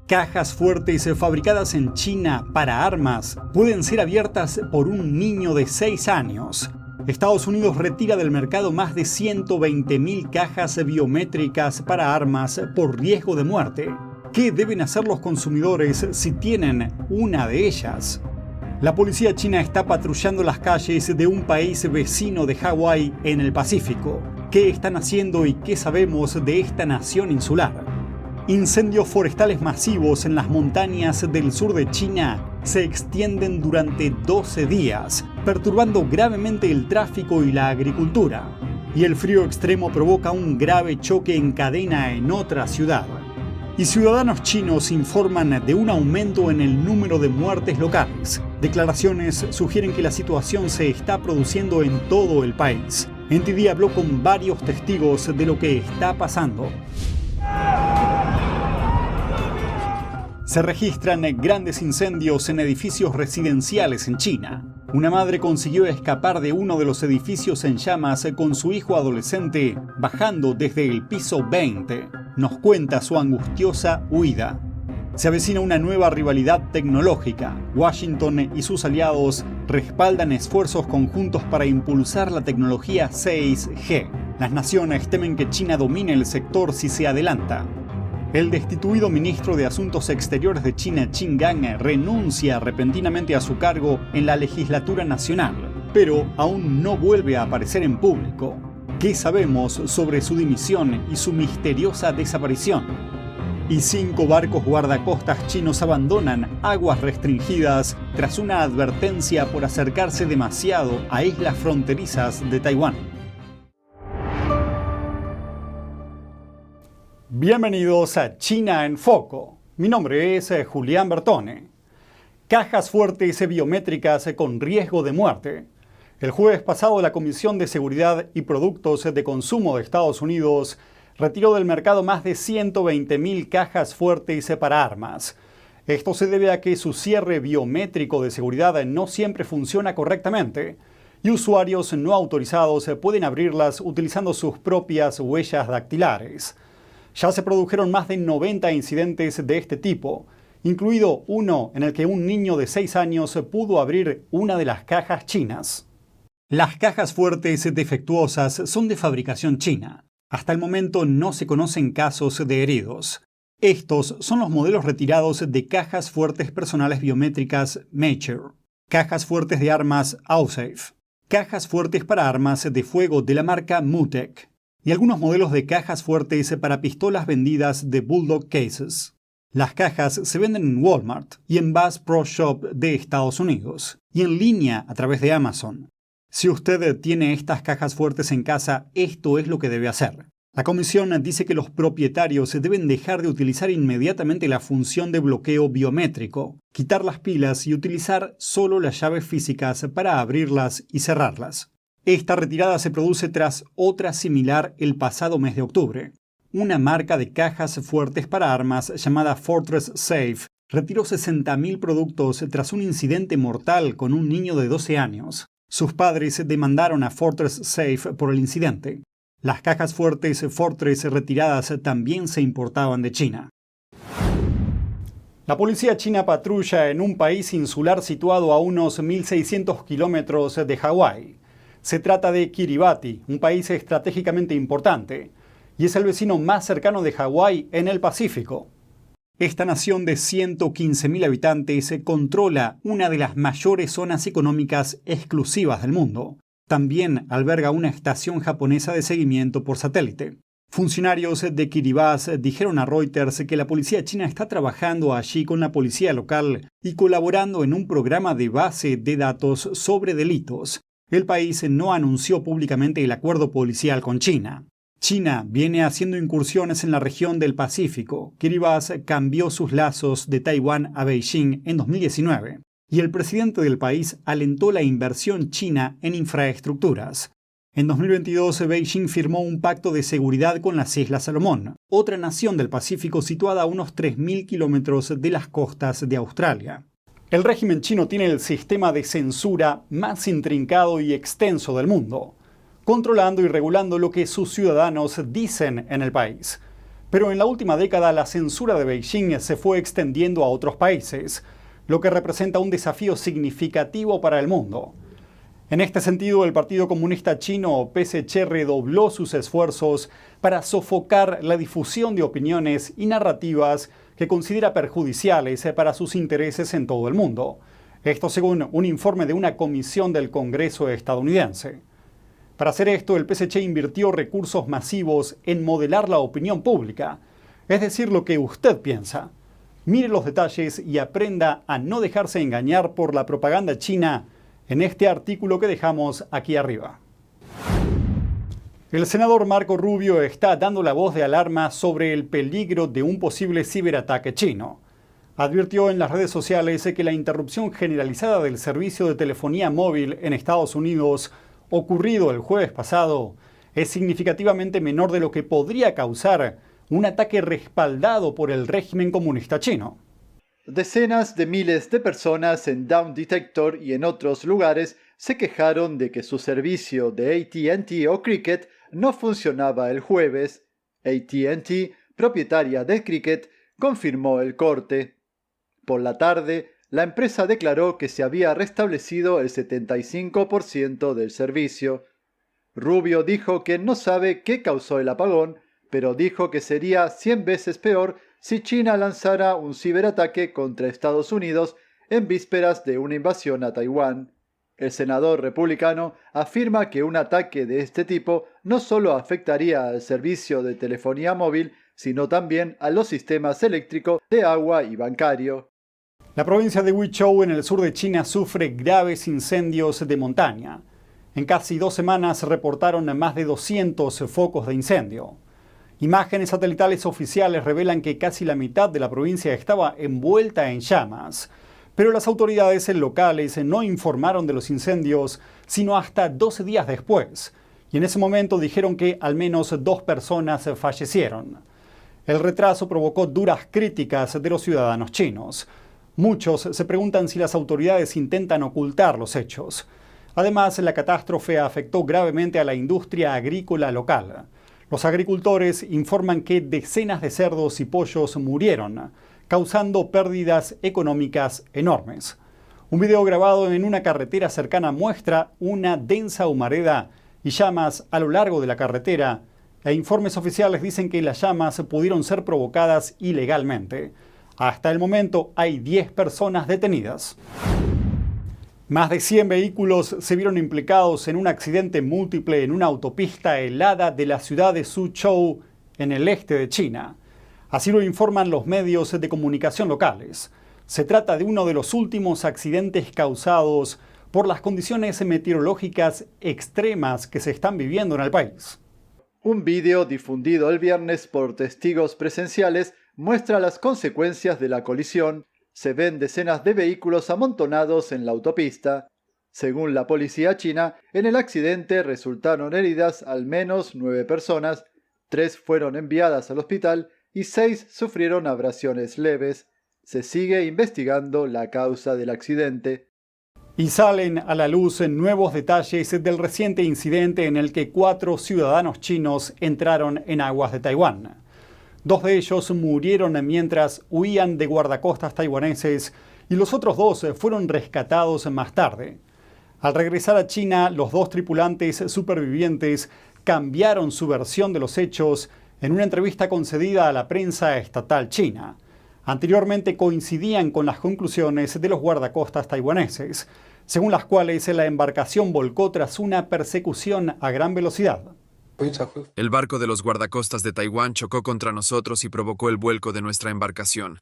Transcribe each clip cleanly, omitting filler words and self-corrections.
Cajas fuertes fabricadas en China para armas pueden ser abiertas por un niño de 6 años. Estados Unidos retira del mercado más de 120.000 cajas biométricas para armas por riesgo de muerte. ¿Qué deben hacer los consumidores si tienen una de ellas? La policía china está patrullando las calles de un país vecino de Hawái en el Pacífico. ¿Qué están haciendo y qué sabemos de esta nación insular? Incendios forestales masivos en las montañas del sur de China se extienden durante 12 días, perturbando gravemente el tráfico y la agricultura. Y el frío extremo provoca un grave choque en cadena en otra ciudad. Y ciudadanos chinos informan de un aumento en el número de muertes locales. Declaraciones sugieren que la situación se está produciendo en todo el país. NTD habló con varios testigos de lo que está pasando. Se registran grandes incendios en edificios residenciales en China. Una madre consiguió escapar de uno de los edificios en llamas con su hijo adolescente bajando desde el piso 20. Nos cuenta su angustiosa huida. Se avecina una nueva rivalidad tecnológica. Washington y sus aliados respaldan esfuerzos conjuntos para impulsar la tecnología 6G. Las naciones temen que China domine el sector si se adelanta. El destituido ministro de Asuntos Exteriores de China, Qin Gang, renuncia repentinamente a su cargo en la legislatura nacional, pero aún no vuelve a aparecer en público. ¿Qué sabemos sobre su dimisión y su misteriosa desaparición? Y 5 barcos guardacostas chinos abandonan aguas restringidas tras una advertencia por acercarse demasiado a islas fronterizas de Taiwán. Bienvenidos a China en Foco. Mi nombre es Julián Bertone. Cajas fuertes biométricas con riesgo de muerte. El jueves pasado, la Comisión de Seguridad y Productos de Consumo de Estados Unidos retiró del mercado más de 120.000 cajas fuertes para armas. Esto se debe a que su cierre biométrico de seguridad no siempre funciona correctamente y usuarios no autorizados pueden abrirlas utilizando sus propias huellas dactilares. Ya se produjeron más de 90 incidentes de este tipo, incluido uno en el que un niño de 6 años pudo abrir una de las cajas chinas. Las cajas fuertes defectuosas son de fabricación china. Hasta el momento no se conocen casos de heridos. Estos son los modelos retirados de cajas fuertes personales biométricas Mature, cajas fuertes de armas Allsafe, cajas fuertes para armas de fuego de la marca Mutec, y algunos modelos de cajas fuertes para pistolas vendidas de Bulldog Cases. Las cajas se venden en Walmart y en Bass Pro Shop de Estados Unidos, y en línea a través de Amazon. Si usted tiene estas cajas fuertes en casa, esto es lo que debe hacer. La comisión dice que los propietarios deben dejar de utilizar inmediatamente la función de bloqueo biométrico, quitar las pilas y utilizar solo las llaves físicas para abrirlas y cerrarlas. Esta retirada se produce tras otra similar el pasado mes de octubre. Una marca de cajas fuertes para armas llamada Fortress Safe retiró 60.000 productos tras un incidente mortal con un niño de 12 años. Sus padres demandaron a Fortress Safe por el incidente. Las cajas fuertes Fortress retiradas también se importaban de China. La policía china patrulla en un país insular situado a unos 1.600 kilómetros de Hawái. Se trata de Kiribati, un país estratégicamente importante, y es el vecino más cercano de Hawái en el Pacífico. Esta nación de 115.000 habitantes controla una de las mayores zonas económicas exclusivas del mundo. También alberga una estación japonesa de seguimiento por satélite. Funcionarios de Kiribati dijeron a Reuters que la policía china está trabajando allí con la policía local y colaborando en un programa de base de datos sobre delitos. El país no anunció públicamente el acuerdo policial con China. China viene haciendo incursiones en la región del Pacífico. Kiribati cambió sus lazos de Taiwán a Beijing en 2019 y el presidente del país alentó la inversión china en infraestructuras. En 2022, Beijing firmó un pacto de seguridad con las Islas Salomón, otra nación del Pacífico situada a unos 3.000 kilómetros de las costas de Australia. El régimen chino tiene el sistema de censura más intrincado y extenso del mundo, controlando y regulando lo que sus ciudadanos dicen en el país. Pero en la última década la censura de Beijing se fue extendiendo a otros países, lo que representa un desafío significativo para el mundo. En este sentido, el Partido Comunista Chino, PSC, redobló sus esfuerzos para sofocar la difusión de opiniones y narrativas que considera perjudiciales para sus intereses en todo el mundo. Esto según un informe de una comisión del Congreso estadounidense. Para hacer esto, el PSC invirtió recursos masivos en modelar la opinión pública, es decir, lo que usted piensa. Mire los detalles y aprenda a no dejarse engañar por la propaganda china en este artículo que dejamos aquí arriba. El senador Marco Rubio está dando la voz de alarma sobre el peligro de un posible ciberataque chino. Advirtió en las redes sociales que la interrupción generalizada del servicio de telefonía móvil en Estados Unidos, ocurrido el jueves pasado, es significativamente menor de lo que podría causar un ataque respaldado por el régimen comunista chino. Decenas de miles de personas en Down Detector y en otros lugares se quejaron de que su servicio de AT&T o Cricket no funcionaba el jueves. AT&T, propietaria de Cricket, confirmó el corte. Por la tarde, la empresa declaró que se había restablecido el 75% del servicio. Rubio dijo que no sabe qué causó el apagón, pero dijo que sería 100 veces peor si China lanzara un ciberataque contra Estados Unidos en vísperas de una invasión a Taiwán. El senador republicano afirma que un ataque de este tipo no solo afectaría al servicio de telefonía móvil, sino también a los sistemas eléctricos, de agua y bancario. La provincia de Huizhou en el sur de China sufre graves incendios de montaña. En casi 2 semanas reportaron más de 200 focos de incendio. Imágenes satelitales oficiales revelan que casi la mitad de la provincia estaba envuelta en llamas, pero las autoridades locales no informaron de los incendios sino hasta 12 días después, y en ese momento dijeron que al menos 2 personas fallecieron. El retraso provocó duras críticas de los ciudadanos chinos. Muchos se preguntan si las autoridades intentan ocultar los hechos. Además, la catástrofe afectó gravemente a la industria agrícola local. Los agricultores informan que decenas de cerdos y pollos murieron, causando pérdidas económicas enormes. Un video grabado en una carretera cercana muestra una densa humareda y llamas a lo largo de la carretera, e informes oficiales dicen que las llamas pudieron ser provocadas ilegalmente. Hasta el momento hay 10 personas detenidas. Más de 100 vehículos se vieron implicados en un accidente múltiple en una autopista helada de la ciudad de Suzhou, en el este de China. Así lo informan los medios de comunicación locales. Se trata de uno de los últimos accidentes causados por las condiciones meteorológicas extremas que se están viviendo en el país. Un vídeo difundido el viernes por testigos presenciales muestra las consecuencias de la colisión. Se ven decenas de vehículos amontonados en la autopista. Según la policía china, en el accidente resultaron heridas al menos 9 personas, 3 fueron enviadas al hospital y 6 sufrieron abrasiones leves. Se sigue investigando la causa del accidente. Y salen a la luz nuevos detalles del reciente incidente en el que 4 ciudadanos chinos entraron en aguas de Taiwán. 2 de ellos murieron mientras huían de guardacostas taiwaneses y los otros 2 fueron rescatados más tarde. Al regresar a China, los 2 tripulantes supervivientes cambiaron su versión de los hechos en una entrevista concedida a la prensa estatal china. Anteriormente coincidían con las conclusiones de los guardacostas taiwaneses, según las cuales la embarcación volcó tras una persecución a gran velocidad. El barco de los guardacostas de Taiwán chocó contra nosotros y provocó el vuelco de nuestra embarcación.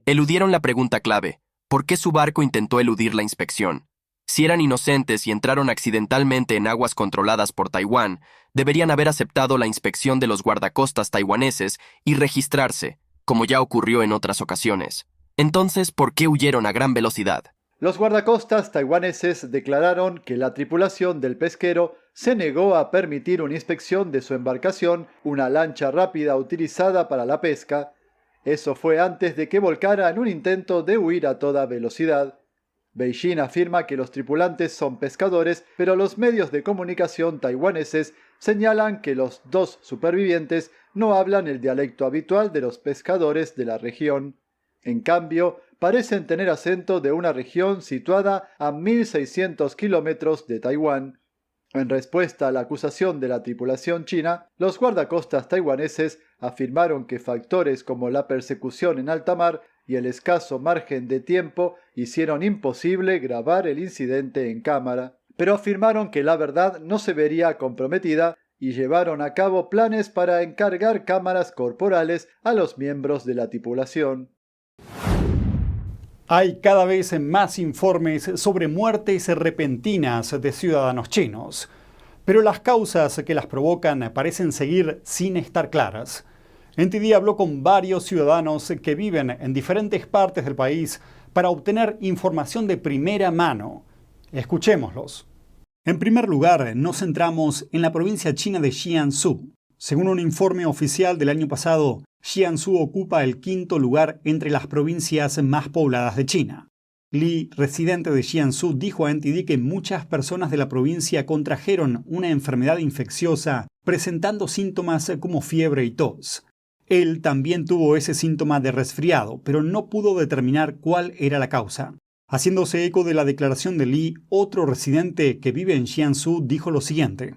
Eludieron la pregunta clave: ¿por qué su barco intentó eludir la inspección? Si eran inocentes y entraron accidentalmente en aguas controladas por Taiwán, deberían haber aceptado la inspección de los guardacostas taiwaneses y registrarse, como ya ocurrió en otras ocasiones. Entonces, ¿por qué huyeron a gran velocidad? Los guardacostas taiwaneses declararon que la tripulación del pesquero se negó a permitir una inspección de su embarcación, una lancha rápida utilizada para la pesca. Eso fue antes de que volcara en un intento de huir a toda velocidad. Beijing afirma que los tripulantes son pescadores, pero los medios de comunicación taiwaneses señalan que los 2 supervivientes no hablan el dialecto habitual de los pescadores de la región. En cambio, parecen tener acento de una región situada a 1.600 kilómetros de Taiwán. En respuesta a la acusación de la tripulación china, los guardacostas taiwaneses afirmaron que factores como la persecución en alta mar y el escaso margen de tiempo hicieron imposible grabar el incidente en cámara, pero afirmaron que la verdad no se vería comprometida y llevaron a cabo planes para encargar cámaras corporales a los miembros de la tripulación. Hay cada vez más informes sobre muertes repentinas de ciudadanos chinos, pero las causas que las provocan parecen seguir sin estar claras. NTD habló con varios ciudadanos que viven en diferentes partes del país para obtener información de primera mano. Escuchémoslos. En primer lugar, nos centramos en la provincia china de Jiangsu. Según un informe oficial del año pasado, Jiangsu ocupa el 5º lugar entre las provincias más pobladas de China. Li, residente de Jiangsu, dijo a NTD que muchas personas de la provincia contrajeron una enfermedad infecciosa presentando síntomas como fiebre y tos. Él también tuvo ese síntoma de resfriado, pero no pudo determinar cuál era la causa. Haciéndose eco de la declaración de Li, otro residente que vive en Jiangsu dijo lo siguiente.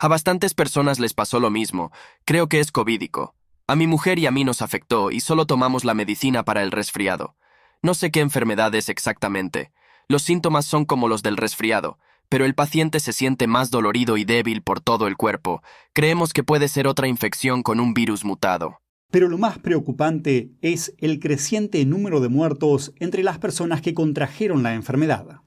A bastantes personas les pasó lo mismo. Creo que es covídico. A mi mujer y a mí nos afectó y solo tomamos la medicina para el resfriado. No sé qué enfermedad es exactamente. Los síntomas son como los del resfriado, pero el paciente se siente más dolorido y débil por todo el cuerpo. Creemos que puede ser otra infección con un virus mutado. Pero lo más preocupante es el creciente número de muertos entre las personas que contrajeron la enfermedad.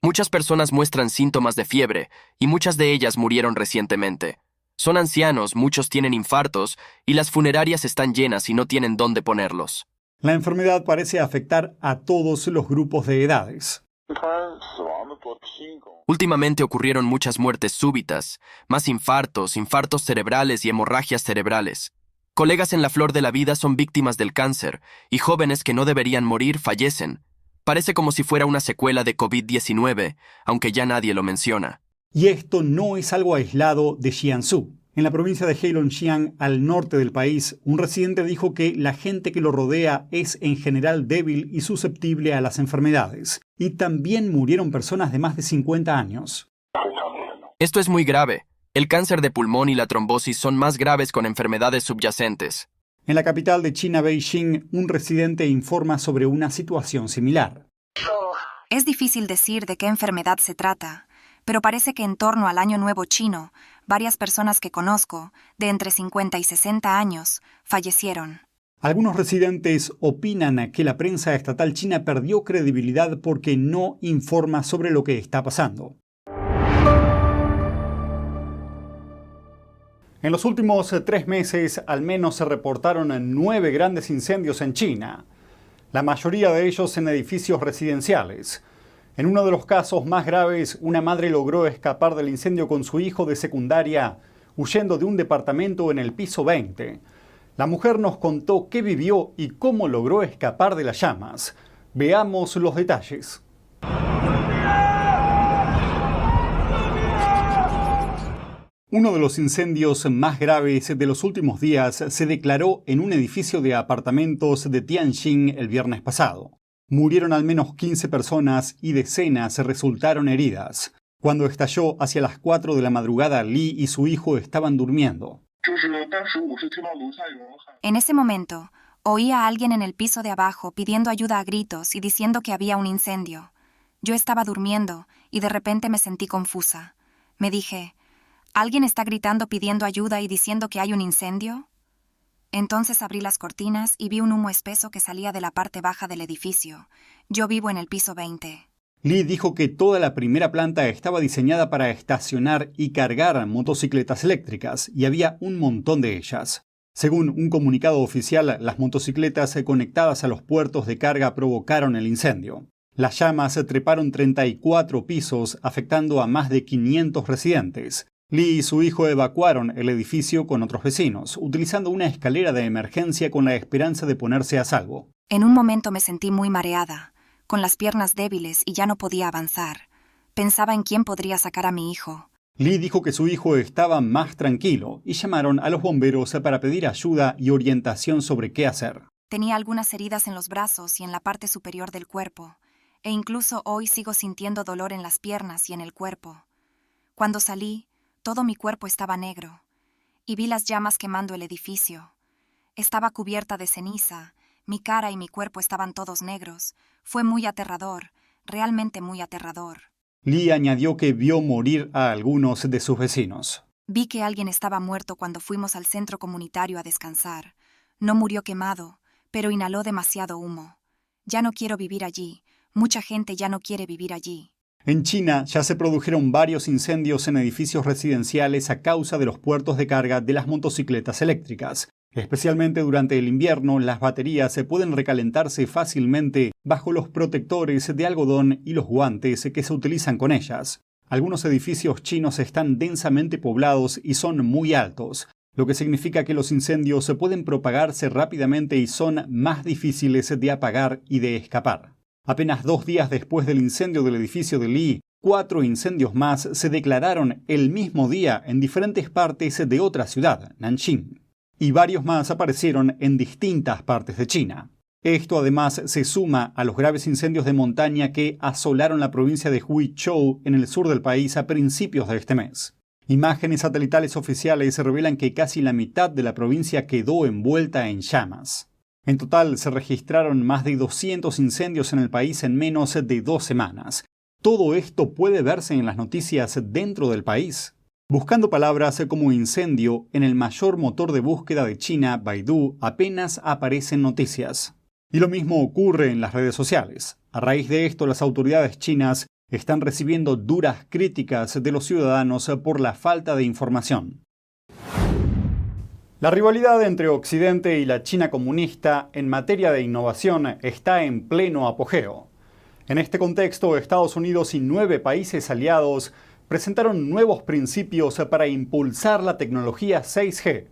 Muchas personas muestran síntomas de fiebre, y muchas de ellas murieron recientemente. Son ancianos, muchos tienen infartos, y las funerarias están llenas y no tienen dónde ponerlos. La enfermedad parece afectar a todos los grupos de edades. Últimamente ocurrieron muchas muertes súbitas, más infartos, infartos cerebrales y hemorragias cerebrales. Colegas en la flor de la vida son víctimas del cáncer, y jóvenes que no deberían morir fallecen. Parece como si fuera una secuela de COVID-19, aunque ya nadie lo menciona. Y esto no es algo aislado de Jiangsu. En la provincia de Heilongjiang, al norte del país, un residente dijo que la gente que lo rodea es en general débil y susceptible a las enfermedades. Y también murieron personas de más de 50 años. Esto es muy grave. El cáncer de pulmón y la trombosis son más graves con enfermedades subyacentes. En la capital de China, Beijing, un residente informa sobre una situación similar. Es difícil decir de qué enfermedad se trata, pero parece que en torno al Año Nuevo chino, varias personas que conozco, de entre 50 y 60 años, fallecieron. Algunos residentes opinan que la prensa estatal china perdió credibilidad porque no informa sobre lo que está pasando. En los últimos 3 meses, al menos se reportaron 9 grandes incendios en China, la mayoría de ellos en edificios residenciales. En uno de los casos más graves, una madre logró escapar del incendio con su hijo de secundaria, huyendo de un departamento en el piso 20. La mujer nos contó qué vivió y cómo logró escapar de las llamas. Veamos los detalles. Uno de los incendios más graves de los últimos días se declaró en un edificio de apartamentos de Tianjin el viernes pasado. Murieron al menos 15 personas y decenas resultaron heridas. Cuando estalló hacia las 4 de la madrugada, Li y su hijo estaban durmiendo. En ese momento, oí a alguien en el piso de abajo pidiendo ayuda a gritos y diciendo que había un incendio. Yo estaba durmiendo y de repente me sentí confusa. Me dije, ¿alguien está gritando pidiendo ayuda y diciendo que hay un incendio? Entonces abrí las cortinas y vi un humo espeso que salía de la parte baja del edificio. Yo vivo en el piso 20. Li dijo que toda la primera planta estaba diseñada para estacionar y cargar motocicletas eléctricas, y había un montón de ellas. Según un comunicado oficial, las motocicletas conectadas a los puertos de carga provocaron el incendio. Las llamas treparon 34 pisos, afectando a más de 500 residentes. Li y su hijo evacuaron el edificio con otros vecinos, utilizando una escalera de emergencia con la esperanza de ponerse a salvo. En un momento me sentí muy mareada, con las piernas débiles y ya no podía avanzar. Pensaba en quién podría sacar a mi hijo. Li dijo que su hijo estaba más tranquilo y llamaron a los bomberos para pedir ayuda y orientación sobre qué hacer. Tenía algunas heridas en los brazos y en la parte superior del cuerpo, e incluso hoy sigo sintiendo dolor en las piernas y en el cuerpo. Cuando salí, todo mi cuerpo estaba negro, y vi las llamas quemando el edificio. Estaba cubierta de ceniza, mi cara y mi cuerpo estaban todos negros. Fue muy aterrador, realmente muy aterrador. Li añadió que vio morir a algunos de sus vecinos. Vi que alguien estaba muerto cuando fuimos al centro comunitario a descansar. No murió quemado, pero inhaló demasiado humo. Ya no quiero vivir allí. Mucha gente ya no quiere vivir allí. En China ya se produjeron varios incendios en edificios residenciales a causa de los puertos de carga de las motocicletas eléctricas. Especialmente durante el invierno, las baterías se pueden recalentarse fácilmente bajo los protectores de algodón y los guantes que se utilizan con ellas. Algunos edificios chinos están densamente poblados y son muy altos, lo que significa que los incendios se pueden propagarse rápidamente y son más difíciles de apagar y de escapar. Apenas 2 días después del incendio del edificio de Li, 4 incendios más se declararon el mismo día en diferentes partes de otra ciudad, Nanjing, y varios más aparecieron en distintas partes de China. Esto además se suma a los graves incendios de montaña que asolaron la provincia de Huizhou en el sur del país a principios de este mes. Imágenes satelitales oficiales revelan que casi la mitad de la provincia quedó envuelta en llamas. En total se registraron más de 200 incendios en el país en menos de 2 semanas. Todo esto puede verse en las noticias dentro del país. Buscando palabras como incendio, en el mayor motor de búsqueda de China, Baidu, apenas aparecen noticias. Y lo mismo ocurre en las redes sociales. A raíz de esto, las autoridades chinas están recibiendo duras críticas de los ciudadanos por la falta de información. La rivalidad entre Occidente y la China comunista en materia de innovación está en pleno apogeo. En este contexto, Estados Unidos y 9 países aliados presentaron nuevos principios para impulsar la tecnología 6G.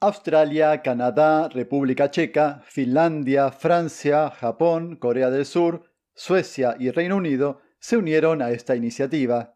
Australia, Canadá, República Checa, Finlandia, Francia, Japón, Corea del Sur, Suecia y Reino Unido se unieron a esta iniciativa.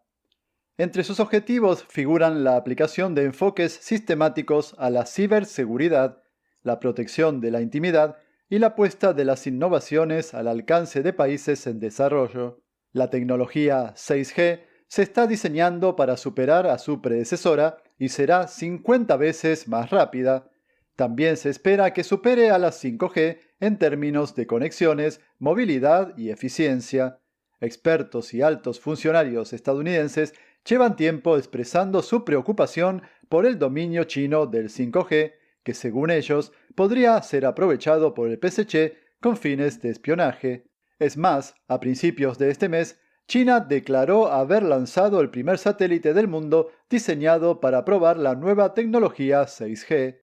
Entre sus objetivos figuran la aplicación de enfoques sistemáticos a la ciberseguridad, la protección de la intimidad y la puesta de las innovaciones al alcance de países en desarrollo. La tecnología 6G se está diseñando para superar a su predecesora y será 50 veces más rápida. También se espera que supere a la 5G en términos de conexiones, movilidad y eficiencia. Expertos y altos funcionarios estadounidenses llevan tiempo expresando su preocupación por el dominio chino del 5G, que según ellos podría ser aprovechado por el PSC con fines de espionaje. Es más, a principios de este mes, China declaró haber lanzado el primer satélite del mundo diseñado para probar la nueva tecnología 6G.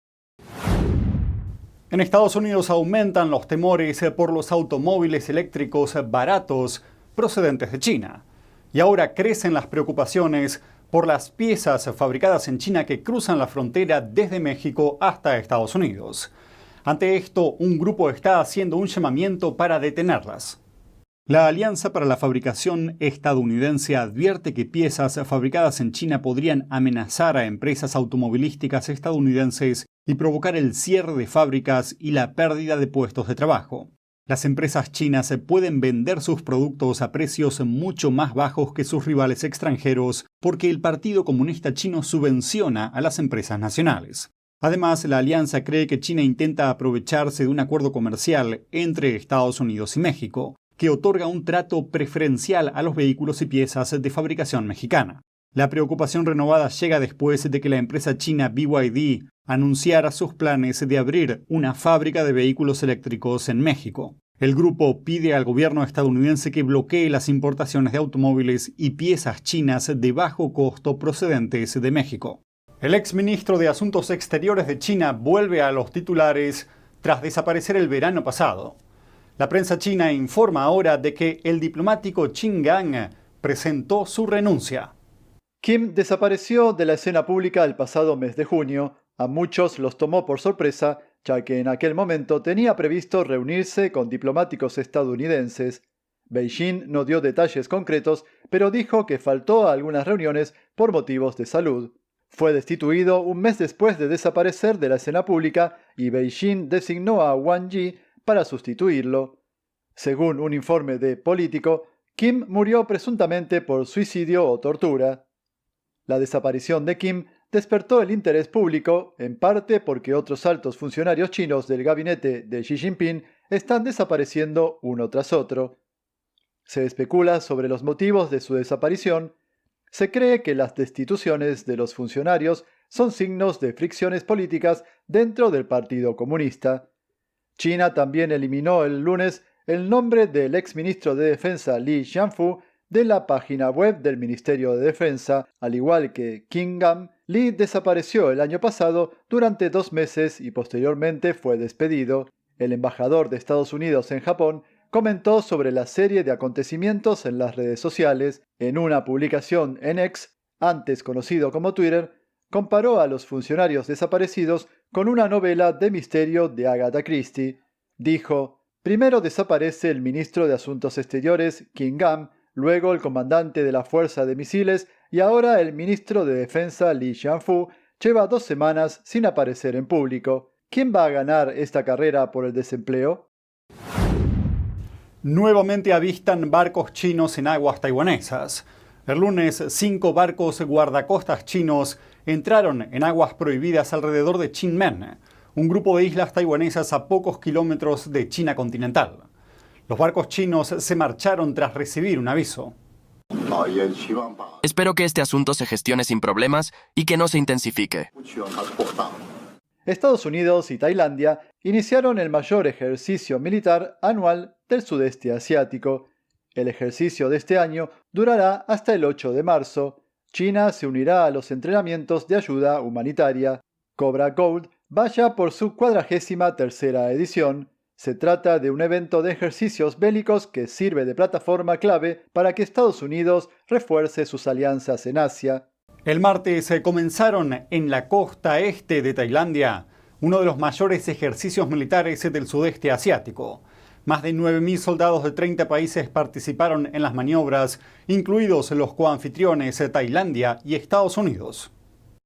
En Estados Unidos aumentan los temores por los automóviles eléctricos baratos procedentes de China. Y ahora crecen las preocupaciones por las piezas fabricadas en China que cruzan la frontera desde México hasta Estados Unidos. Ante esto, un grupo está haciendo un llamamiento para detenerlas. La Alianza para la Fabricación Estadounidense advierte que piezas fabricadas en China podrían amenazar a empresas automovilísticas estadounidenses y provocar el cierre de fábricas y la pérdida de puestos de trabajo. Las empresas chinas pueden vender sus productos a precios mucho más bajos que sus rivales extranjeros porque el Partido Comunista Chino subvenciona a las empresas nacionales. Además, la alianza cree que China intenta aprovecharse de un acuerdo comercial entre Estados Unidos y México, que otorga un trato preferencial a los vehículos y piezas de fabricación mexicana. La preocupación renovada llega después de que la empresa china BYD anunciara sus planes de abrir una fábrica de vehículos eléctricos en México. El grupo pide al gobierno estadounidense que bloquee las importaciones de automóviles y piezas chinas de bajo costo procedentes de México. El exministro de Asuntos Exteriores de China vuelve a los titulares tras desaparecer el verano pasado. La prensa china informa ahora de que el diplomático Qin Gang presentó su renuncia. Kim desapareció de la escena pública el pasado mes de junio. A muchos los tomó por sorpresa, ya que en aquel momento tenía previsto reunirse con diplomáticos estadounidenses. Beijing no dio detalles concretos, pero dijo que faltó a algunas reuniones por motivos de salud. Fue destituido un mes después de desaparecer de la escena pública y Beijing designó a Wang Yi para sustituirlo. Según un informe de Político, Kim murió presuntamente por suicidio o tortura. La desaparición de Kim despertó el interés público, en parte porque otros altos funcionarios chinos del gabinete de Xi Jinping están desapareciendo uno tras otro. Se especula sobre los motivos de su desaparición. Se cree que las destituciones de los funcionarios son signos de fricciones políticas dentro del Partido Comunista. China también eliminó el lunes el nombre del exministro de Defensa Li Xianfu de la página web del Ministerio de Defensa, al igual que Qin Gang. Li desapareció el año pasado durante 2 meses y posteriormente fue despedido. El embajador de Estados Unidos en Japón comentó sobre la serie de acontecimientos en las redes sociales. En una publicación en X, antes conocido como Twitter, comparó a los funcionarios desaparecidos con una novela de misterio de Agatha Christie. Dijo: primero desaparece el ministro de Asuntos Exteriores, Qin Gang, luego el comandante de la Fuerza de Misiles y ahora el ministro de Defensa, Li Xianfu, lleva 2 semanas sin aparecer en público. ¿Quién va a ganar esta carrera por el desempleo? Nuevamente avistan barcos chinos en aguas taiwanesas. El lunes, 5 barcos guardacostas chinos entraron en aguas prohibidas alrededor de Kinmen, un grupo de islas taiwanesas a pocos kilómetros de China continental. Los barcos chinos se marcharon tras recibir un aviso. Espero que este asunto se gestione sin problemas y que no se intensifique. Estados Unidos y Tailandia iniciaron el mayor ejercicio militar anual del sudeste asiático. El ejercicio de este año durará hasta el 8 de marzo. China se unirá a los entrenamientos de ayuda humanitaria. Cobra Gold vaya por su 43ª edición. Se trata de un evento de ejercicios bélicos que sirve de plataforma clave para que Estados Unidos refuerce sus alianzas en Asia. El martes comenzaron en la costa este de Tailandia uno de los mayores ejercicios militares del sudeste asiático. Más de 9.000 soldados de 30 países participaron en las maniobras, incluidos los coanfitriones Tailandia y Estados Unidos.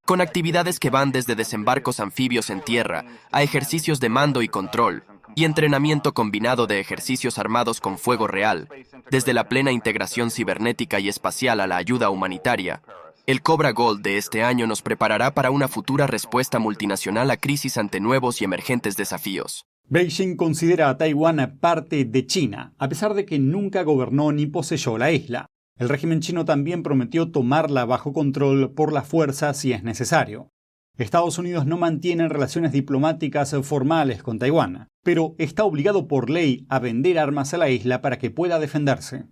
Con actividades que van desde desembarcos anfibios en tierra a ejercicios de mando y control, y entrenamiento combinado de ejercicios armados con fuego real, desde la plena integración cibernética y espacial a la ayuda humanitaria, el Cobra Gold de este año nos preparará para una futura respuesta multinacional a crisis ante nuevos y emergentes desafíos. Beijing considera a Taiwán parte de China, a pesar de que nunca gobernó ni poseyó la isla. El régimen chino también prometió tomarla bajo control por la fuerza si es necesario. Estados Unidos no mantiene relaciones diplomáticas formales con Taiwán, pero está obligado por ley a vender armas a la isla para que pueda defenderse.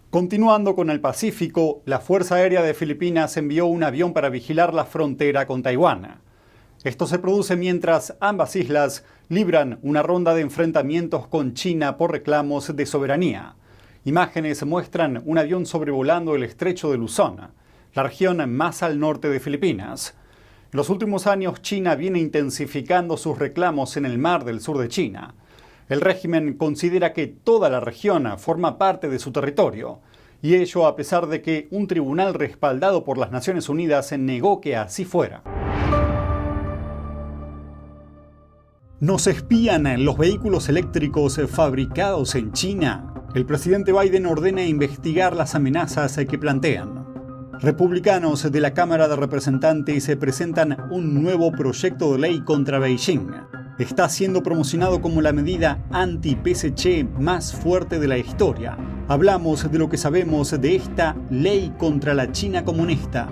Continuando con el Pacífico, la Fuerza Aérea de Filipinas envió un avión para vigilar la frontera con Taiwán. Esto se produce mientras ambas islas libran una ronda de enfrentamientos con China por reclamos de soberanía. Imágenes muestran un avión sobrevolando el estrecho de Luzón, la región más al norte de Filipinas. En los últimos años, China viene intensificando sus reclamos en el mar del sur de China. El régimen considera que toda la región forma parte de su territorio, y ello a pesar de que un tribunal respaldado por las Naciones Unidas negó que así fuera. ¿Nos espían los vehículos eléctricos fabricados en China? El presidente Biden ordena investigar las amenazas que plantean. Republicanos de la Cámara de Representantes presentan un nuevo proyecto de ley contra Beijing. Está siendo promocionado como la medida anti-PSC más fuerte de la historia. Hablamos de lo que sabemos de esta ley contra la China comunista.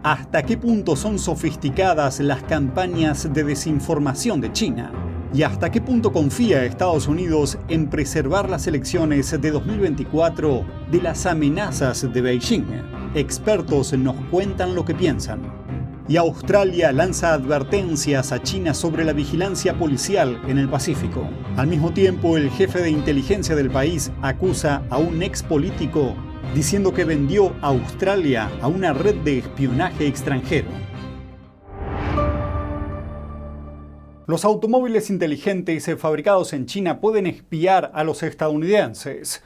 ¿Hasta qué punto son sofisticadas las campañas de desinformación de China? ¿Y hasta qué punto confía Estados Unidos en preservar las elecciones de 2024 de las amenazas de Beijing? Expertos nos cuentan lo que piensan. Y Australia lanza advertencias a China sobre la vigilancia policial en el Pacífico. Al mismo tiempo, el jefe de inteligencia del país acusa a un ex político diciendo que vendió a Australia a una red de espionaje extranjero. Los automóviles inteligentes fabricados en China pueden espiar a los estadounidenses.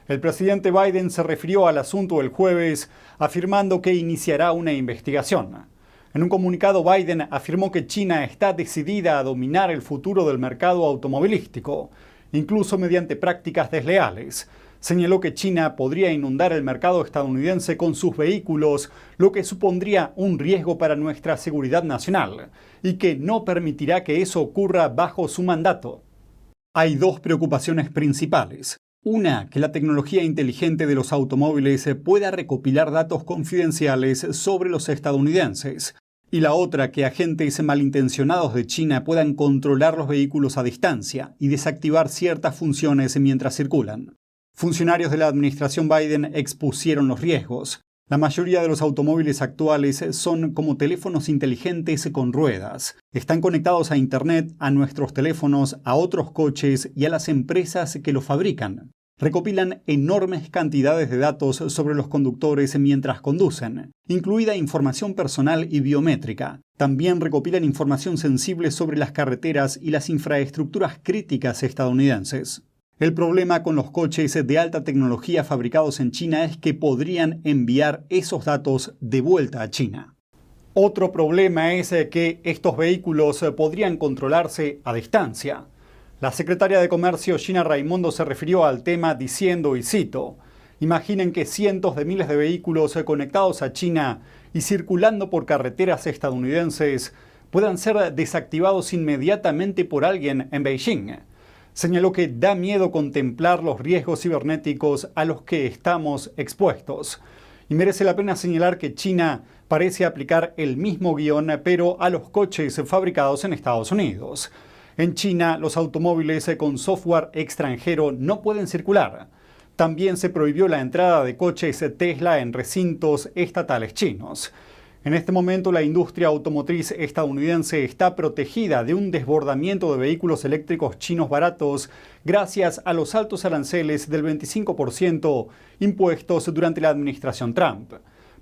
El presidente Biden se refirió al asunto el jueves, afirmando que iniciará una investigación. En un comunicado, Biden afirmó que China está decidida a dominar el futuro del mercado automovilístico, incluso mediante prácticas desleales. Señaló que China podría inundar el mercado estadounidense con sus vehículos, lo que supondría un riesgo para nuestra seguridad nacional, y que no permitirá que eso ocurra bajo su mandato. Hay dos preocupaciones principales. Una, que la tecnología inteligente de los automóviles pueda recopilar datos confidenciales sobre los estadounidenses. Y la otra, que agentes malintencionados de China puedan controlar los vehículos a distancia y desactivar ciertas funciones mientras circulan. Funcionarios de la administración Biden expusieron los riesgos. La mayoría de los automóviles actuales son como teléfonos inteligentes con ruedas. Están conectados a Internet, a nuestros teléfonos, a otros coches y a las empresas que los fabrican. Recopilan enormes cantidades de datos sobre los conductores mientras conducen, incluida información personal y biométrica. También recopilan información sensible sobre las carreteras y las infraestructuras críticas estadounidenses. El problema con los coches de alta tecnología fabricados en China es que podrían enviar esos datos de vuelta a China. Otro problema es que estos vehículos podrían controlarse a distancia. La secretaria de Comercio Gina Raimondo se refirió al tema diciendo, y cito, «Imaginen que cientos de miles de vehículos conectados a China y circulando por carreteras estadounidenses puedan ser desactivados inmediatamente por alguien en Beijing». Señaló que da miedo contemplar los riesgos cibernéticos a los que estamos expuestos. Y merece la pena señalar que China parece aplicar el mismo guión, pero a los coches fabricados en Estados Unidos. En China, los automóviles con software extranjero no pueden circular. También se prohibió la entrada de coches Tesla en recintos estatales chinos. En este momento, la industria automotriz estadounidense está protegida de un desbordamiento de vehículos eléctricos chinos baratos gracias a los altos aranceles del 25% impuestos durante la administración Trump.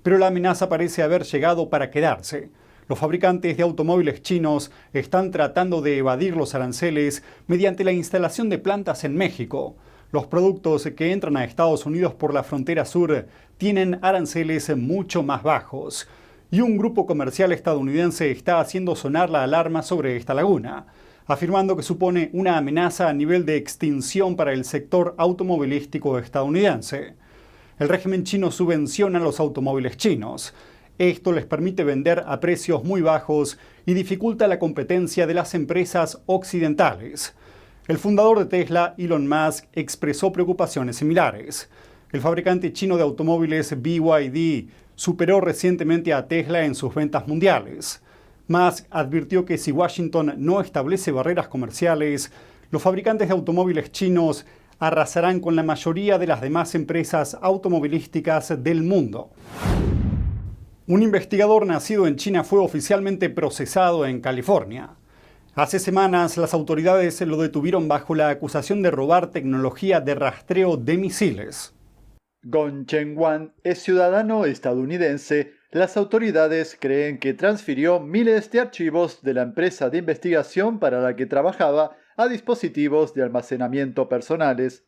Pero la amenaza parece haber llegado para quedarse. Los fabricantes de automóviles chinos están tratando de evadir los aranceles mediante la instalación de plantas en México. Los productos que entran a Estados Unidos por la frontera sur tienen aranceles mucho más bajos. Y un grupo comercial estadounidense está haciendo sonar la alarma sobre esta laguna, afirmando que supone una amenaza a nivel de extinción para el sector automovilístico estadounidense. El régimen chino subvenciona los automóviles chinos. Esto les permite vender a precios muy bajos y dificulta la competencia de las empresas occidentales. El fundador de Tesla, Elon Musk, expresó preocupaciones similares. El fabricante chino de automóviles BYD superó recientemente a Tesla en sus ventas mundiales. Musk advirtió que si Washington no establece barreras comerciales, los fabricantes de automóviles chinos arrasarán con la mayoría de las demás empresas automovilísticas del mundo. Un investigador nacido en China fue oficialmente procesado en California. Hace semanas, las autoridades lo detuvieron bajo la acusación de robar tecnología de rastreo de misiles. Gong Chengwan es ciudadano estadounidense. Las autoridades creen que transfirió miles de archivos de la empresa de investigación para la que trabajaba a dispositivos de almacenamiento personales.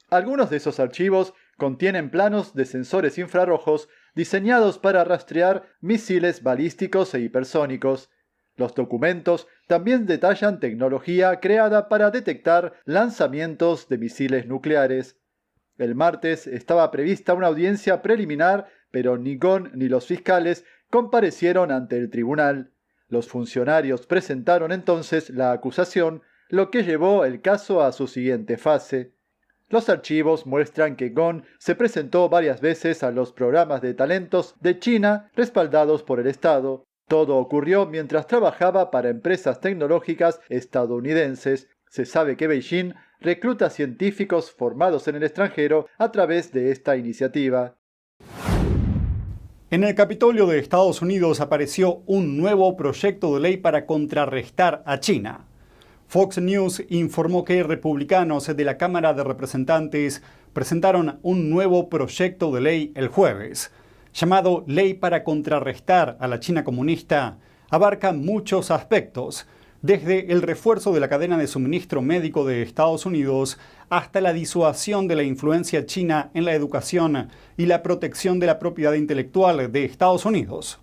Algunos de esos archivos contienen planos de sensores infrarrojos diseñados para rastrear misiles balísticos e hipersónicos. Los documentos también detallan tecnología creada para detectar lanzamientos de misiles nucleares. El martes estaba prevista una audiencia preliminar, pero ni Gong ni los fiscales comparecieron ante el tribunal. Los funcionarios presentaron entonces la acusación, lo que llevó el caso a su siguiente fase. Los archivos muestran que Gong se presentó varias veces a los programas de talentos de China respaldados por el Estado. Todo ocurrió mientras trabajaba para empresas tecnológicas estadounidenses. Se sabe que Beijing recluta científicos formados en el extranjero a través de esta iniciativa. En el Capitolio de Estados Unidos apareció un nuevo proyecto de ley para contrarrestar a China. Fox News informó que republicanos de la Cámara de Representantes presentaron un nuevo proyecto de ley el jueves, llamado Ley para contrarrestar a la China comunista. Abarca muchos aspectos, desde el refuerzo de la cadena de suministro médico de Estados Unidos hasta la disuasión de la influencia china en la educación y la protección de la propiedad intelectual de Estados Unidos.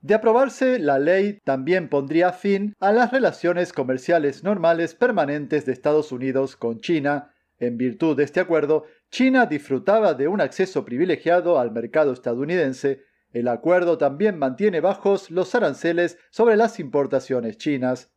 De aprobarse, la ley también pondría fin a las relaciones comerciales normales permanentes de Estados Unidos con China. En virtud de este acuerdo, China disfrutaba de un acceso privilegiado al mercado estadounidense. El acuerdo también mantiene bajos los aranceles sobre las importaciones chinas.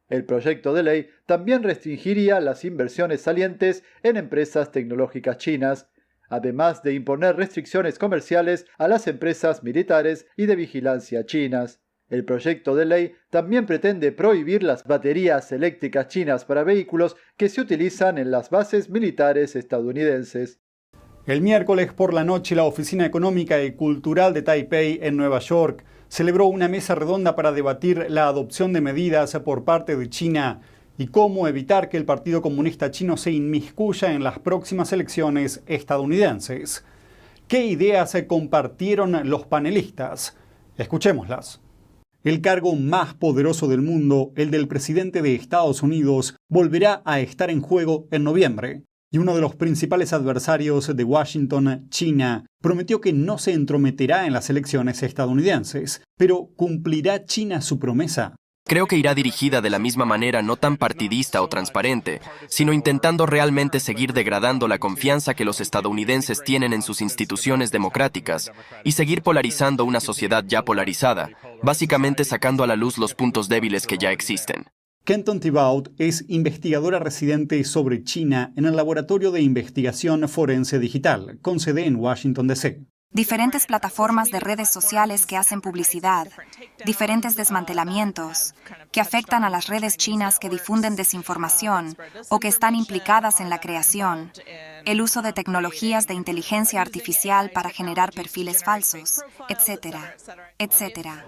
El proyecto de ley también restringiría las inversiones salientes en empresas tecnológicas chinas, además de imponer restricciones comerciales a las empresas militares y de vigilancia chinas. El proyecto de ley también pretende prohibir las baterías eléctricas chinas para vehículos que se utilizan en las bases militares estadounidenses. El miércoles por la noche, la Oficina Económica y Cultural de Taipei, en Nueva York, celebró una mesa redonda para debatir la adopción de medidas por parte de China y cómo evitar que el Partido Comunista Chino se inmiscuya en las próximas elecciones estadounidenses. ¿Qué ideas se compartieron los panelistas? Escuchémoslas. El cargo más poderoso del mundo, el del presidente de Estados Unidos, volverá a estar en juego en noviembre. Y uno de los principales adversarios de Washington, China, prometió que no se entrometerá en las elecciones estadounidenses. Pero ¿cumplirá China su promesa? Creo que irá dirigida de la misma manera no tan partidista o transparente, sino intentando realmente seguir degradando la confianza que los estadounidenses tienen en sus instituciones democráticas y seguir polarizando una sociedad ya polarizada, básicamente sacando a la luz los puntos débiles que ya existen. Kenton Thibault es investigadora residente sobre China en el Laboratorio de Investigación Forense Digital, con sede en Washington, D.C. Diferentes plataformas de redes sociales que hacen publicidad, diferentes desmantelamientos, que afectan a las redes chinas que difunden desinformación o que están implicadas en la creación, el uso de tecnologías de inteligencia artificial para generar perfiles falsos, etcétera, etcétera.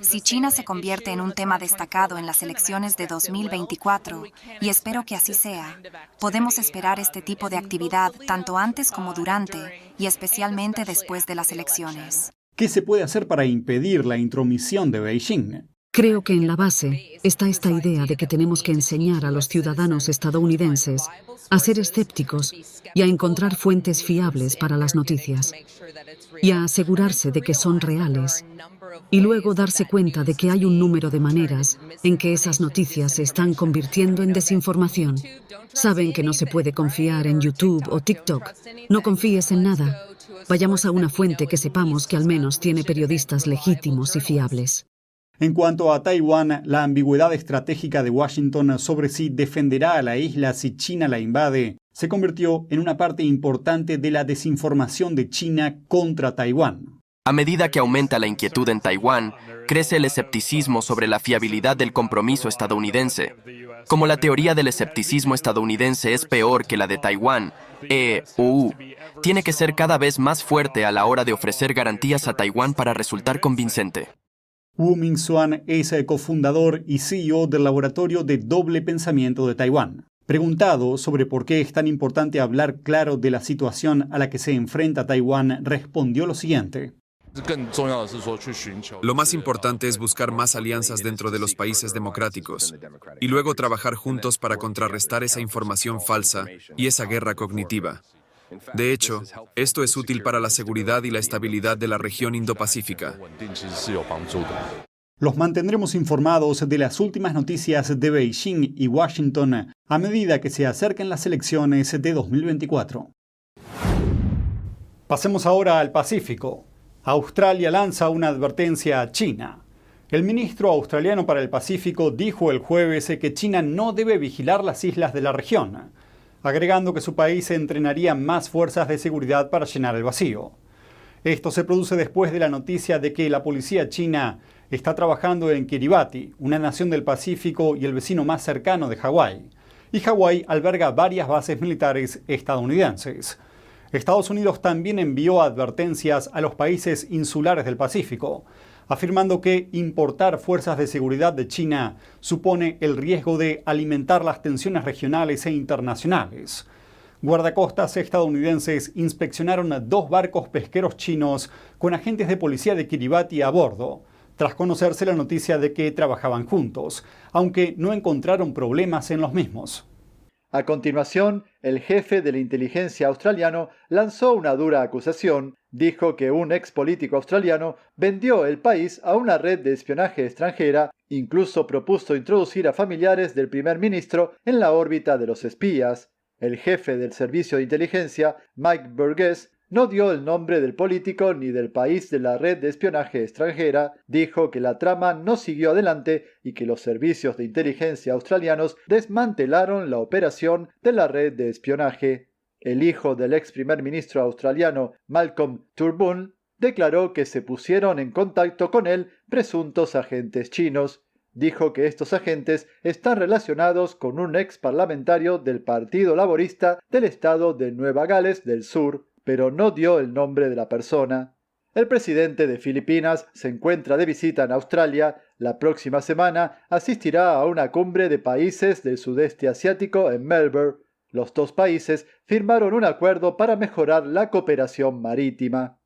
Si China se convierte en un tema destacado en las elecciones de 2024, y espero que así sea, podemos esperar este tipo de actividad tanto antes como durante, y especialmente después de las elecciones. ¿Qué se puede hacer para impedir la intromisión de Beijing? Creo que en la base está esta idea de que tenemos que enseñar a los ciudadanos estadounidenses a ser escépticos y a encontrar fuentes fiables para las noticias y a asegurarse de que son reales y luego darse cuenta de que hay un número de maneras en que esas noticias se están convirtiendo en desinformación. Saben que no se puede confiar en YouTube o TikTok. No confíes en nada. Vayamos a una fuente que sepamos que al menos tiene periodistas legítimos y fiables. En cuanto a Taiwán, la ambigüedad estratégica de Washington sobre si defenderá a la isla si China la invade se convirtió en una parte importante de la desinformación de China contra Taiwán. A medida que aumenta la inquietud en Taiwán, crece el escepticismo sobre la fiabilidad del compromiso estadounidense. Como la teoría del escepticismo estadounidense es peor que la de Taiwán, tiene que ser cada vez más fuerte a la hora de ofrecer garantías a Taiwán para resultar convincente. Wu Mingxuan es cofundador y CEO del Laboratorio de Doble Pensamiento de Taiwán. Preguntado sobre por qué es tan importante hablar claro de la situación a la que se enfrenta Taiwán, respondió lo siguiente. Lo más importante es buscar más alianzas dentro de los países democráticos y luego trabajar juntos para contrarrestar esa información falsa y esa guerra cognitiva. De hecho, esto es útil para la seguridad y la estabilidad de la región Indo-Pacífica. Los mantendremos informados de las últimas noticias de Beijing y Washington a medida que se acerquen las elecciones de 2024. Pasemos ahora al Pacífico. Australia lanza una advertencia a China. El ministro australiano para el Pacífico dijo el jueves que China no debe vigilar las islas de la región, agregando que su país entrenaría más fuerzas de seguridad para llenar el vacío. Esto se produce después de la noticia de que la policía china está trabajando en Kiribati, una nación del Pacífico y el vecino más cercano de Hawái. Y Hawái alberga varias bases militares estadounidenses. Estados Unidos también envió advertencias a los países insulares del Pacífico, afirmando que importar fuerzas de seguridad de China supone el riesgo de alimentar las tensiones regionales e internacionales. Guardacostas estadounidenses inspeccionaron 2 barcos pesqueros chinos con agentes de policía de Kiribati a bordo, tras conocerse la noticia de que trabajaban juntos, aunque no encontraron problemas en los mismos. A continuación, el jefe de la inteligencia australiano lanzó una dura acusación. Dijo que un ex político australiano vendió el país a una red de espionaje extranjera, incluso propuso introducir a familiares del primer ministro en la órbita de los espías. El jefe del servicio de inteligencia, Mike Burgess, no dio el nombre del político ni del país de la red de espionaje extranjera, dijo que la trama no siguió adelante y que los servicios de inteligencia australianos desmantelaron la operación de la red de espionaje. El hijo del ex primer ministro australiano, Malcolm Turnbull, declaró que se pusieron en contacto con él presuntos agentes chinos. Dijo que estos agentes están relacionados con un ex parlamentario del Partido Laborista del estado de Nueva Gales del Sur, pero no dio el nombre de la persona. El presidente de Filipinas se encuentra de visita en Australia. La próxima semana asistirá a una cumbre de países del sudeste asiático en Melbourne. Los dos países firmaron un acuerdo para mejorar la cooperación marítima.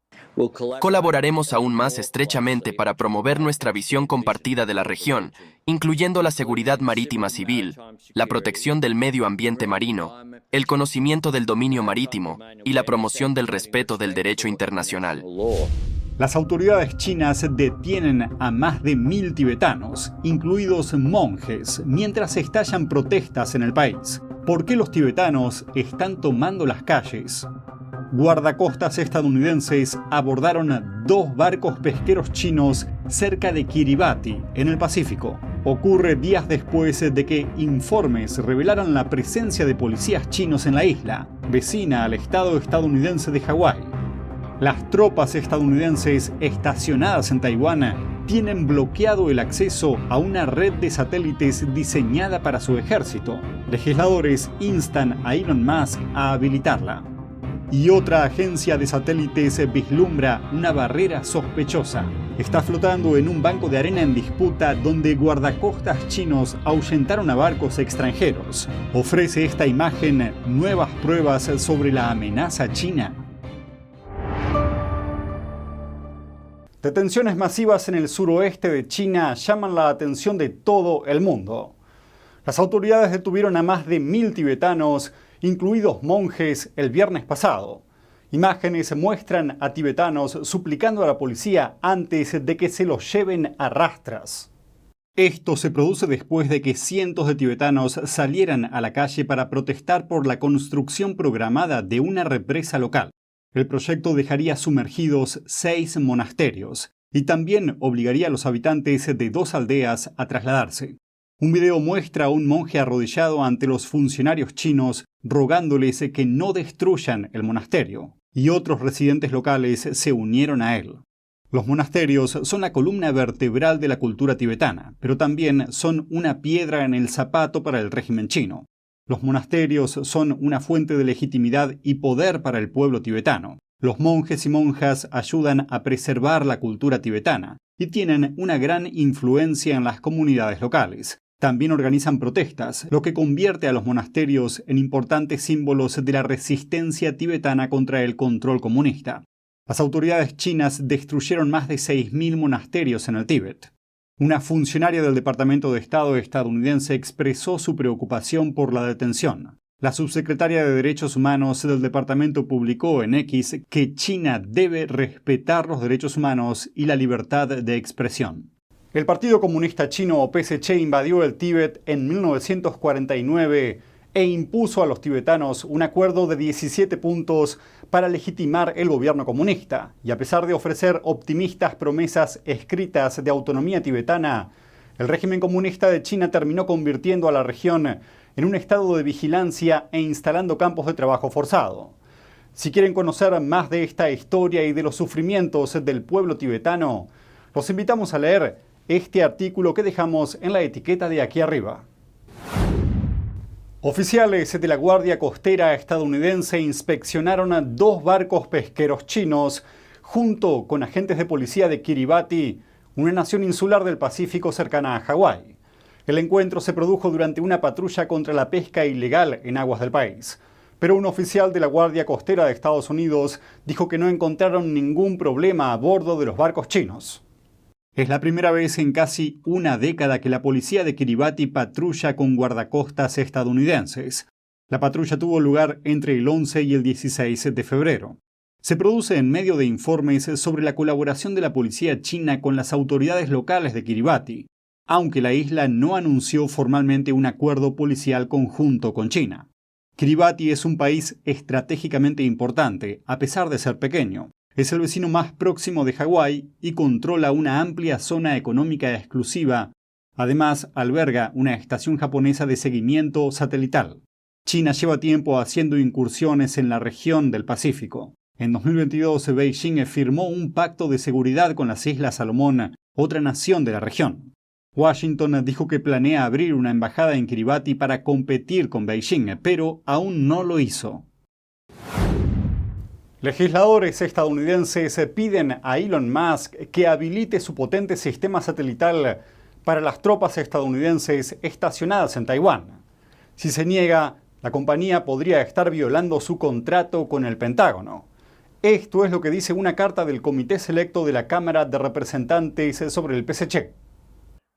Colaboraremos aún más estrechamente para promover nuestra visión compartida de la región, incluyendo la seguridad marítima civil, la protección del medio ambiente marino, el conocimiento del dominio marítimo y la promoción del respeto del derecho internacional. Las autoridades chinas detienen a más de 1.000 tibetanos, incluidos monjes, mientras estallan protestas en el país. ¿Por qué los tibetanos están tomando las calles? Guardacostas estadounidenses abordaron 2 barcos pesqueros chinos cerca de Kiribati, en el Pacífico. Ocurre días después de que informes revelaran la presencia de policías chinos en la isla, vecina al estado estadounidense de Hawái. Las tropas estadounidenses estacionadas en Taiwán tienen bloqueado el acceso a una red de satélites diseñada para su ejército. Legisladores instan a Elon Musk a habilitarla. Y otra agencia de satélites vislumbra una barrera sospechosa. Está flotando en un banco de arena en disputa donde guardacostas chinos ahuyentaron a barcos extranjeros. ¿Ofrece esta imagen nuevas pruebas sobre la amenaza china? Detenciones masivas en el suroeste de China llaman la atención de todo el mundo. Las autoridades detuvieron a más de 1.000 tibetanos, incluidos monjes, el viernes pasado. Imágenes muestran a tibetanos suplicando a la policía antes de que se los lleven a rastras. Esto se produce después de que cientos de tibetanos salieran a la calle para protestar por la construcción programada de una represa local. El proyecto dejaría sumergidos 6 monasterios y también obligaría a los habitantes de 2 aldeas a trasladarse. Un video muestra a un monje arrodillado ante los funcionarios chinos rogándoles que no destruyan el monasterio, y otros residentes locales se unieron a él. Los monasterios son la columna vertebral de la cultura tibetana, pero también son una piedra en el zapato para el régimen chino. Los monasterios son una fuente de legitimidad y poder para el pueblo tibetano. Los monjes y monjas ayudan a preservar la cultura tibetana y tienen una gran influencia en las comunidades locales. También organizan protestas, lo que convierte a los monasterios en importantes símbolos de la resistencia tibetana contra el control comunista. Las autoridades chinas destruyeron más de 6.000 monasterios en el Tíbet. Una funcionaria del Departamento de Estado estadounidense expresó su preocupación por la detención. La subsecretaria de Derechos Humanos del departamento publicó en X que China debe respetar los derechos humanos y la libertad de expresión. El Partido Comunista Chino o PSC invadió el Tíbet en 1949 e impuso a los tibetanos un acuerdo de 17 puntos para legitimar el gobierno comunista. Y a pesar de ofrecer optimistas promesas escritas de autonomía tibetana, el régimen comunista de China terminó convirtiendo a la región en un estado de vigilancia e instalando campos de trabajo forzado. Si quieren conocer más de esta historia y de los sufrimientos del pueblo tibetano, los invitamos a leer este artículo que dejamos en la etiqueta de aquí arriba. Oficiales de la Guardia Costera estadounidense inspeccionaron a 2 barcos pesqueros chinos junto con agentes de policía de Kiribati, una nación insular del Pacífico cercana a Hawái. El encuentro se produjo durante una patrulla contra la pesca ilegal en aguas del país. Pero un oficial de la Guardia Costera de Estados Unidos dijo que no encontraron ningún problema a bordo de los barcos chinos. Es la primera vez en casi una década que la policía de Kiribati patrulla con guardacostas estadounidenses. La patrulla tuvo lugar entre el 11 y el 16 de febrero. Se produce en medio de informes sobre la colaboración de la policía china con las autoridades locales de Kiribati, aunque la isla no anunció formalmente un acuerdo policial conjunto con China. Kiribati es un país estratégicamente importante, a pesar de ser pequeño. Es el vecino más próximo de Hawái y controla una amplia zona económica exclusiva. Además, alberga una estación japonesa de seguimiento satelital. China lleva tiempo haciendo incursiones en la región del Pacífico. En 2022, Beijing firmó un pacto de seguridad con las Islas Salomón, otra nación de la región. Washington dijo que planea abrir una embajada en Kiribati para competir con Beijing, pero aún no lo hizo. Legisladores estadounidenses piden a Elon Musk que habilite su potente sistema satelital para las tropas estadounidenses estacionadas en Taiwán. Si se niega, la compañía podría estar violando su contrato con el Pentágono. Esto es lo que dice una carta del Comité Selecto de la Cámara de Representantes sobre el PSC.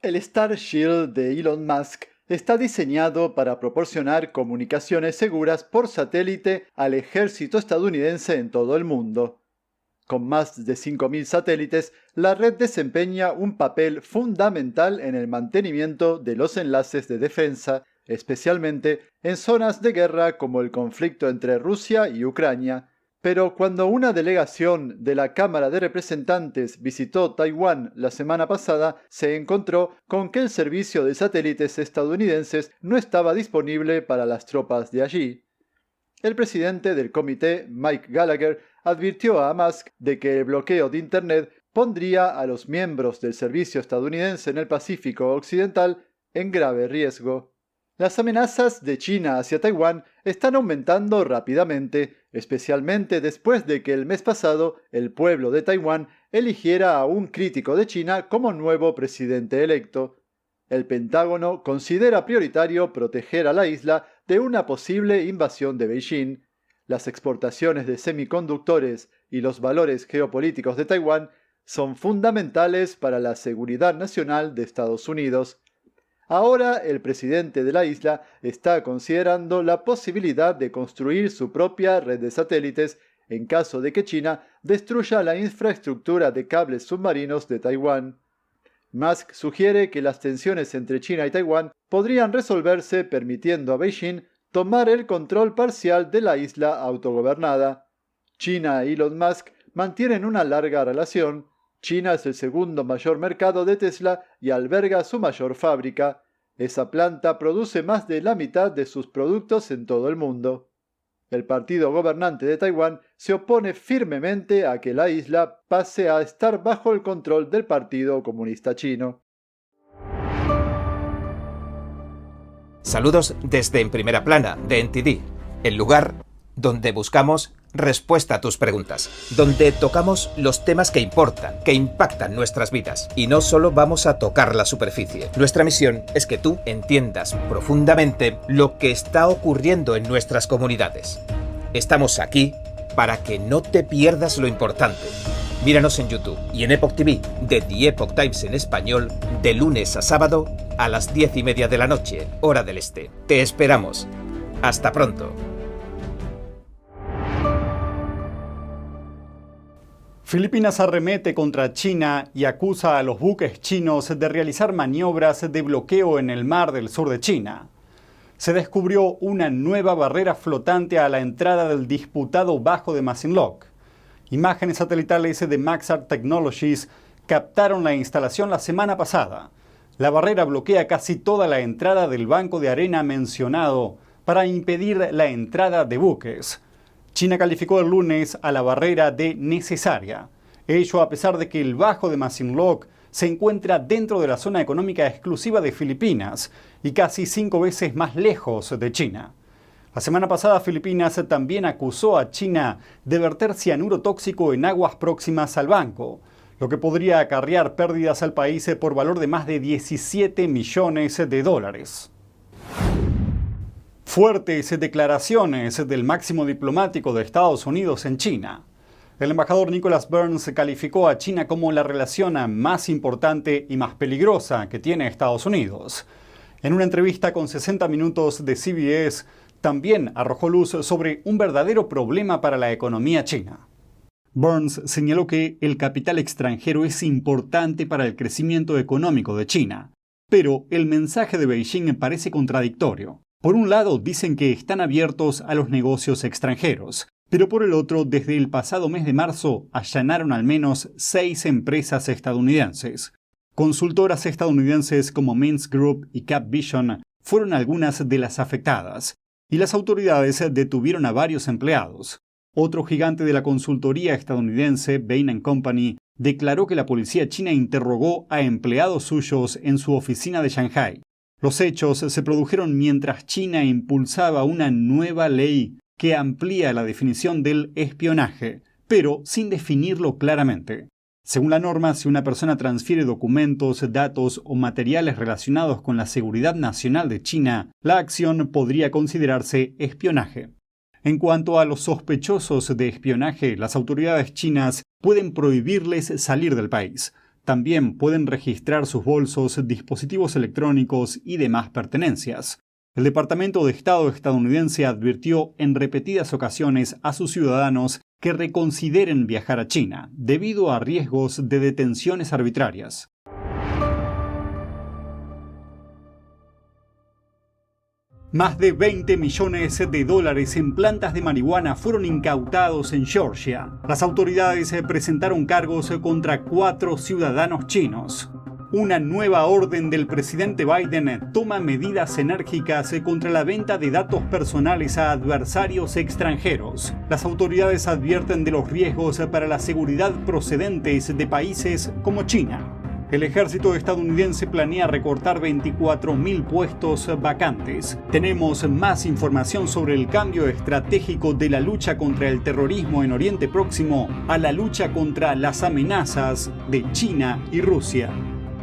El Starshield de Elon Musk está diseñado para proporcionar comunicaciones seguras por satélite al ejército estadounidense en todo el mundo. Con más de 5.000 satélites, la red desempeña un papel fundamental en el mantenimiento de los enlaces de defensa, especialmente en zonas de guerra como el conflicto entre Rusia y Ucrania. Pero cuando una delegación de la Cámara de Representantes visitó Taiwán la semana pasada, se encontró con que el servicio de satélites estadounidenses no estaba disponible para las tropas de allí. El presidente del comité, Mike Gallagher, advirtió a Musk de que el bloqueo de Internet pondría a los miembros del servicio estadounidense en el Pacífico Occidental en grave riesgo. Las amenazas de China hacia Taiwán están aumentando rápidamente, especialmente después de que el mes pasado el pueblo de Taiwán eligiera a un crítico de China como nuevo presidente electo. El Pentágono considera prioritario proteger a la isla de una posible invasión de Beijing. Las exportaciones de semiconductores y los valores geopolíticos de Taiwán son fundamentales para la seguridad nacional de Estados Unidos. Ahora el presidente de la isla está considerando la posibilidad de construir su propia red de satélites en caso de que China destruya la infraestructura de cables submarinos de Taiwán. Musk sugiere que las tensiones entre China y Taiwán podrían resolverse permitiendo a Beijing tomar el control parcial de la isla autogobernada. China y Elon Musk mantienen una larga relación. China es el segundo mayor mercado de Tesla y alberga su mayor fábrica. Esa planta produce más de la mitad de sus productos en todo el mundo. El partido gobernante de Taiwán se opone firmemente a que la isla pase a estar bajo el control del Partido Comunista Chino. Saludos desde En Primera Plana, de NTD, el lugar donde buscamos respuesta a tus preguntas, donde tocamos los temas que importan, que impactan nuestras vidas, y no solo vamos a tocar la superficie. Nuestra misión es que tú entiendas profundamente lo que está ocurriendo en nuestras comunidades. Estamos aquí para que no te pierdas lo importante. Míranos en YouTube y en Epoch TV de The Epoch Times en español, de lunes a sábado a las 10:30 de la noche, hora del este. Te esperamos. Hasta pronto. Filipinas arremete contra China y acusa a los buques chinos de realizar maniobras de bloqueo en el mar del sur de China. Se descubrió una nueva barrera flotante a la entrada del disputado Bajo de Masinloc. Imágenes satelitales de Maxar Technologies captaron la instalación la semana pasada. La barrera bloquea casi toda la entrada del banco de arena mencionado para impedir la entrada de buques. China calificó el lunes a la barrera de necesaria. Ello a pesar de que el Bajo de Masinloc se encuentra dentro de la zona económica exclusiva de Filipinas y casi 5 veces más lejos de China. La semana pasada Filipinas también acusó a China de verter cianuro tóxico en aguas próximas al banco, lo que podría acarrear pérdidas al país por valor de más de 17 millones de dólares. Fuertes declaraciones del máximo diplomático de Estados Unidos en China. El embajador Nicholas Burns calificó a China como la relación más importante y más peligrosa que tiene Estados Unidos. En una entrevista con 60 Minutos de CBS, también arrojó luz sobre un verdadero problema para la economía china. Burns señaló que el capital extranjero es importante para el crecimiento económico de China, pero el mensaje de Beijing parece contradictorio. Por un lado, dicen que están abiertos a los negocios extranjeros, pero por el otro, desde el pasado mes de marzo, allanaron al menos 6 empresas estadounidenses. Consultoras estadounidenses como Mintz Group y Capvision fueron algunas de las afectadas, y las autoridades detuvieron a varios empleados. Otro gigante de la consultoría estadounidense, Bain & Company, declaró que la policía china interrogó a empleados suyos en su oficina de Shanghái. Los hechos se produjeron mientras China impulsaba una nueva ley que amplía la definición del espionaje, pero sin definirlo claramente. Según la norma, si una persona transfiere documentos, datos o materiales relacionados con la seguridad nacional de China, la acción podría considerarse espionaje. En cuanto a los sospechosos de espionaje, las autoridades chinas pueden prohibirles salir del país. También pueden registrar sus bolsos, dispositivos electrónicos y demás pertenencias. El Departamento de Estado estadounidense advirtió en repetidas ocasiones a sus ciudadanos que reconsideren viajar a China, debido a riesgos de detenciones arbitrarias. Más de $20 millones en plantas de marihuana fueron incautados en Georgia. Las autoridades presentaron cargos contra 4 ciudadanos chinos. Una nueva orden del presidente Biden toma medidas enérgicas contra la venta de datos personales a adversarios extranjeros. Las autoridades advierten de los riesgos para la seguridad procedentes de países como China. El ejército estadounidense planea recortar 24.000 puestos vacantes. Tenemos más información sobre el cambio estratégico de la lucha contra el terrorismo en Oriente Próximo a la lucha contra las amenazas de China y Rusia.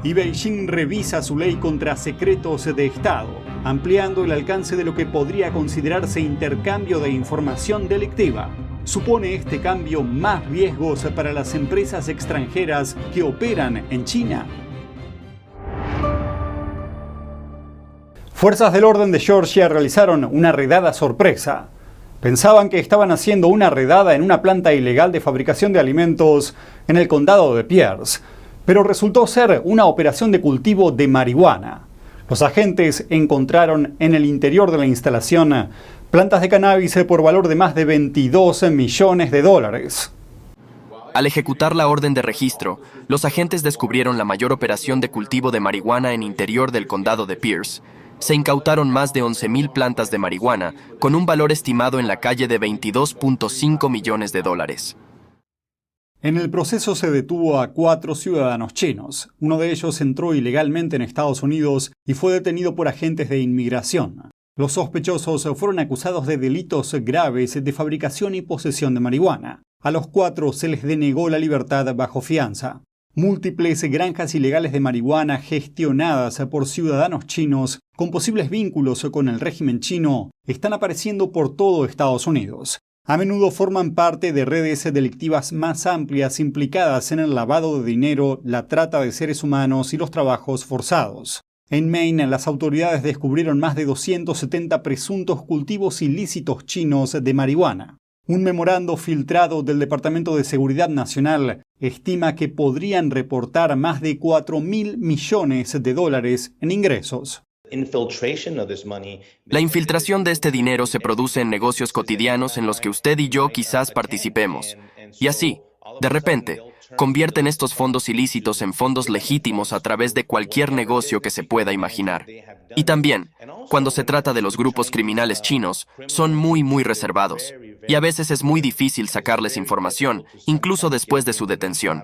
Y Beijing revisa su ley contra secretos de Estado, ampliando el alcance de lo que podría considerarse intercambio de información delictiva. ¿Supone este cambio más riesgos para las empresas extranjeras que operan en China? Fuerzas del orden de Georgia realizaron una redada sorpresa. Pensaban que estaban haciendo una redada en una planta ilegal de fabricación de alimentos en el condado de Pierce, pero resultó ser una operación de cultivo de marihuana. Los agentes encontraron en el interior de la instalación plantas de cannabis por valor de más de $22 millones. Al ejecutar la orden de registro, los agentes descubrieron la mayor operación de cultivo de marihuana en interior del condado de Pierce. Se incautaron más de 11.000 plantas de marihuana, con un valor estimado en la calle de $22.5 millones. En el proceso se detuvo a 4 ciudadanos chinos. Uno de ellos entró ilegalmente en Estados Unidos y fue detenido por agentes de inmigración. Los sospechosos fueron acusados de delitos graves de fabricación y posesión de marihuana. A los 4 se les denegó la libertad bajo fianza. Múltiples granjas ilegales de marihuana gestionadas por ciudadanos chinos con posibles vínculos con el régimen chino están apareciendo por todo Estados Unidos. A menudo forman parte de redes delictivas más amplias implicadas en el lavado de dinero, la trata de seres humanos y los trabajos forzados. En Maine, las autoridades descubrieron más de 270 presuntos cultivos ilícitos chinos de marihuana. Un memorando filtrado del Departamento de Seguridad Nacional estima que podrían reportar más de $4.000 millones en ingresos. La infiltración de este dinero se produce en negocios cotidianos en los que usted y yo quizás participemos. Y así, de repente, convierten estos fondos ilícitos en fondos legítimos a través de cualquier negocio que se pueda imaginar. Y también, cuando se trata de los grupos criminales chinos, son muy reservados. Y a veces es muy difícil sacarles información, incluso después de su detención.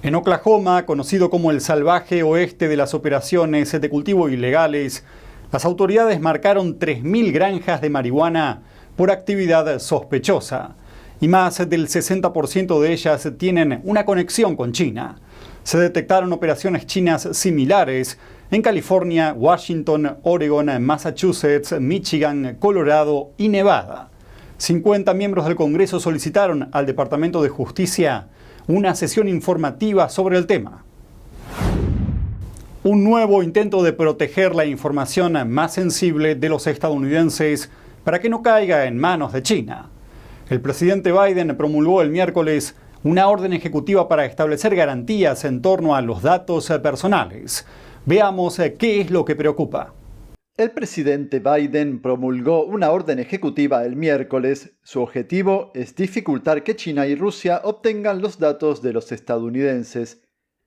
En Oklahoma, conocido como el salvaje oeste de las operaciones de cultivo ilegales, las autoridades marcaron 3.000 granjas de marihuana por actividad sospechosa, y más del 60% de ellas tienen una conexión con China. Se detectaron operaciones chinas similares en California, Washington, Oregon, Massachusetts, Michigan, Colorado y Nevada. 50 miembros del Congreso solicitaron al Departamento de Justicia una sesión informativa sobre el tema. Un nuevo intento de proteger la información más sensible de los estadounidenses para que no caiga en manos de China. El presidente Biden promulgó el miércoles una orden ejecutiva para establecer garantías en torno a los datos personales. Veamos qué es lo que preocupa. El presidente Biden promulgó una orden ejecutiva el miércoles. Su objetivo es dificultar que China y Rusia obtengan los datos de los estadounidenses.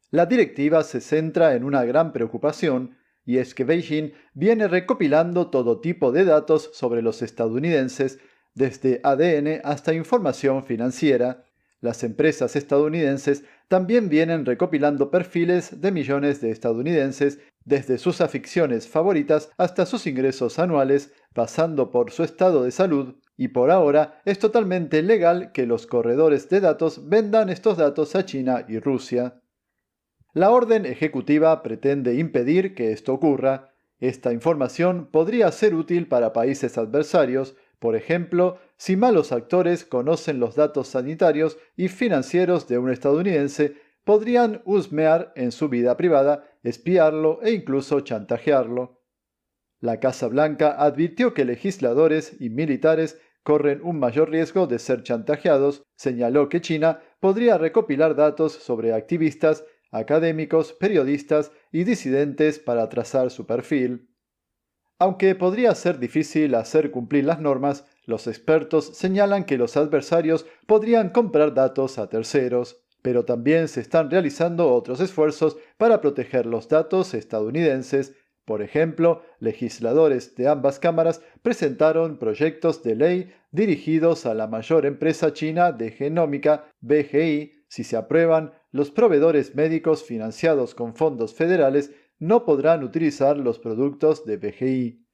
La directiva se centra en una gran preocupación, y es que Beijing viene recopilando todo tipo de datos sobre los estadounidenses, desde ADN hasta información financiera. Las empresas estadounidenses también vienen recopilando perfiles de millones de estadounidenses, desde sus aficiones favoritas hasta sus ingresos anuales, pasando por su estado de salud, y por ahora es totalmente legal que los corredores de datos vendan estos datos a China y Rusia. La orden ejecutiva pretende impedir que esto ocurra. Esta información podría ser útil para países adversarios, por ejemplo, si malos actores conocen los datos sanitarios y financieros de un estadounidense, podrían husmear en su vida privada, espiarlo e incluso chantajearlo. La Casa Blanca advirtió que legisladores y militares corren un mayor riesgo de ser chantajeados. Señaló que China podría recopilar datos sobre activistas, académicos, periodistas y disidentes para trazar su perfil. Aunque podría ser difícil hacer cumplir las normas, los expertos señalan que los adversarios podrían comprar datos a terceros, pero también se están realizando otros esfuerzos para proteger los datos estadounidenses. Por ejemplo, legisladores de ambas cámaras presentaron proyectos de ley dirigidos a la mayor empresa china de genómica, BGI. Si se aprueban, los proveedores médicos financiados con fondos federales no podrán utilizar los productos de BGI.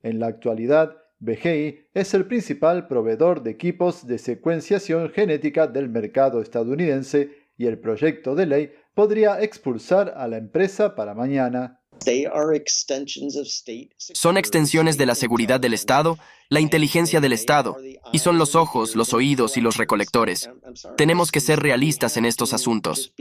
En la actualidad, BGI es el principal proveedor de equipos de secuenciación genética del mercado estadounidense y el proyecto de ley podría expulsar a la empresa para mañana. Son extensiones de la seguridad del Estado, la inteligencia del Estado, y son los ojos, los oídos y los recolectores. Tenemos que ser realistas en estos asuntos.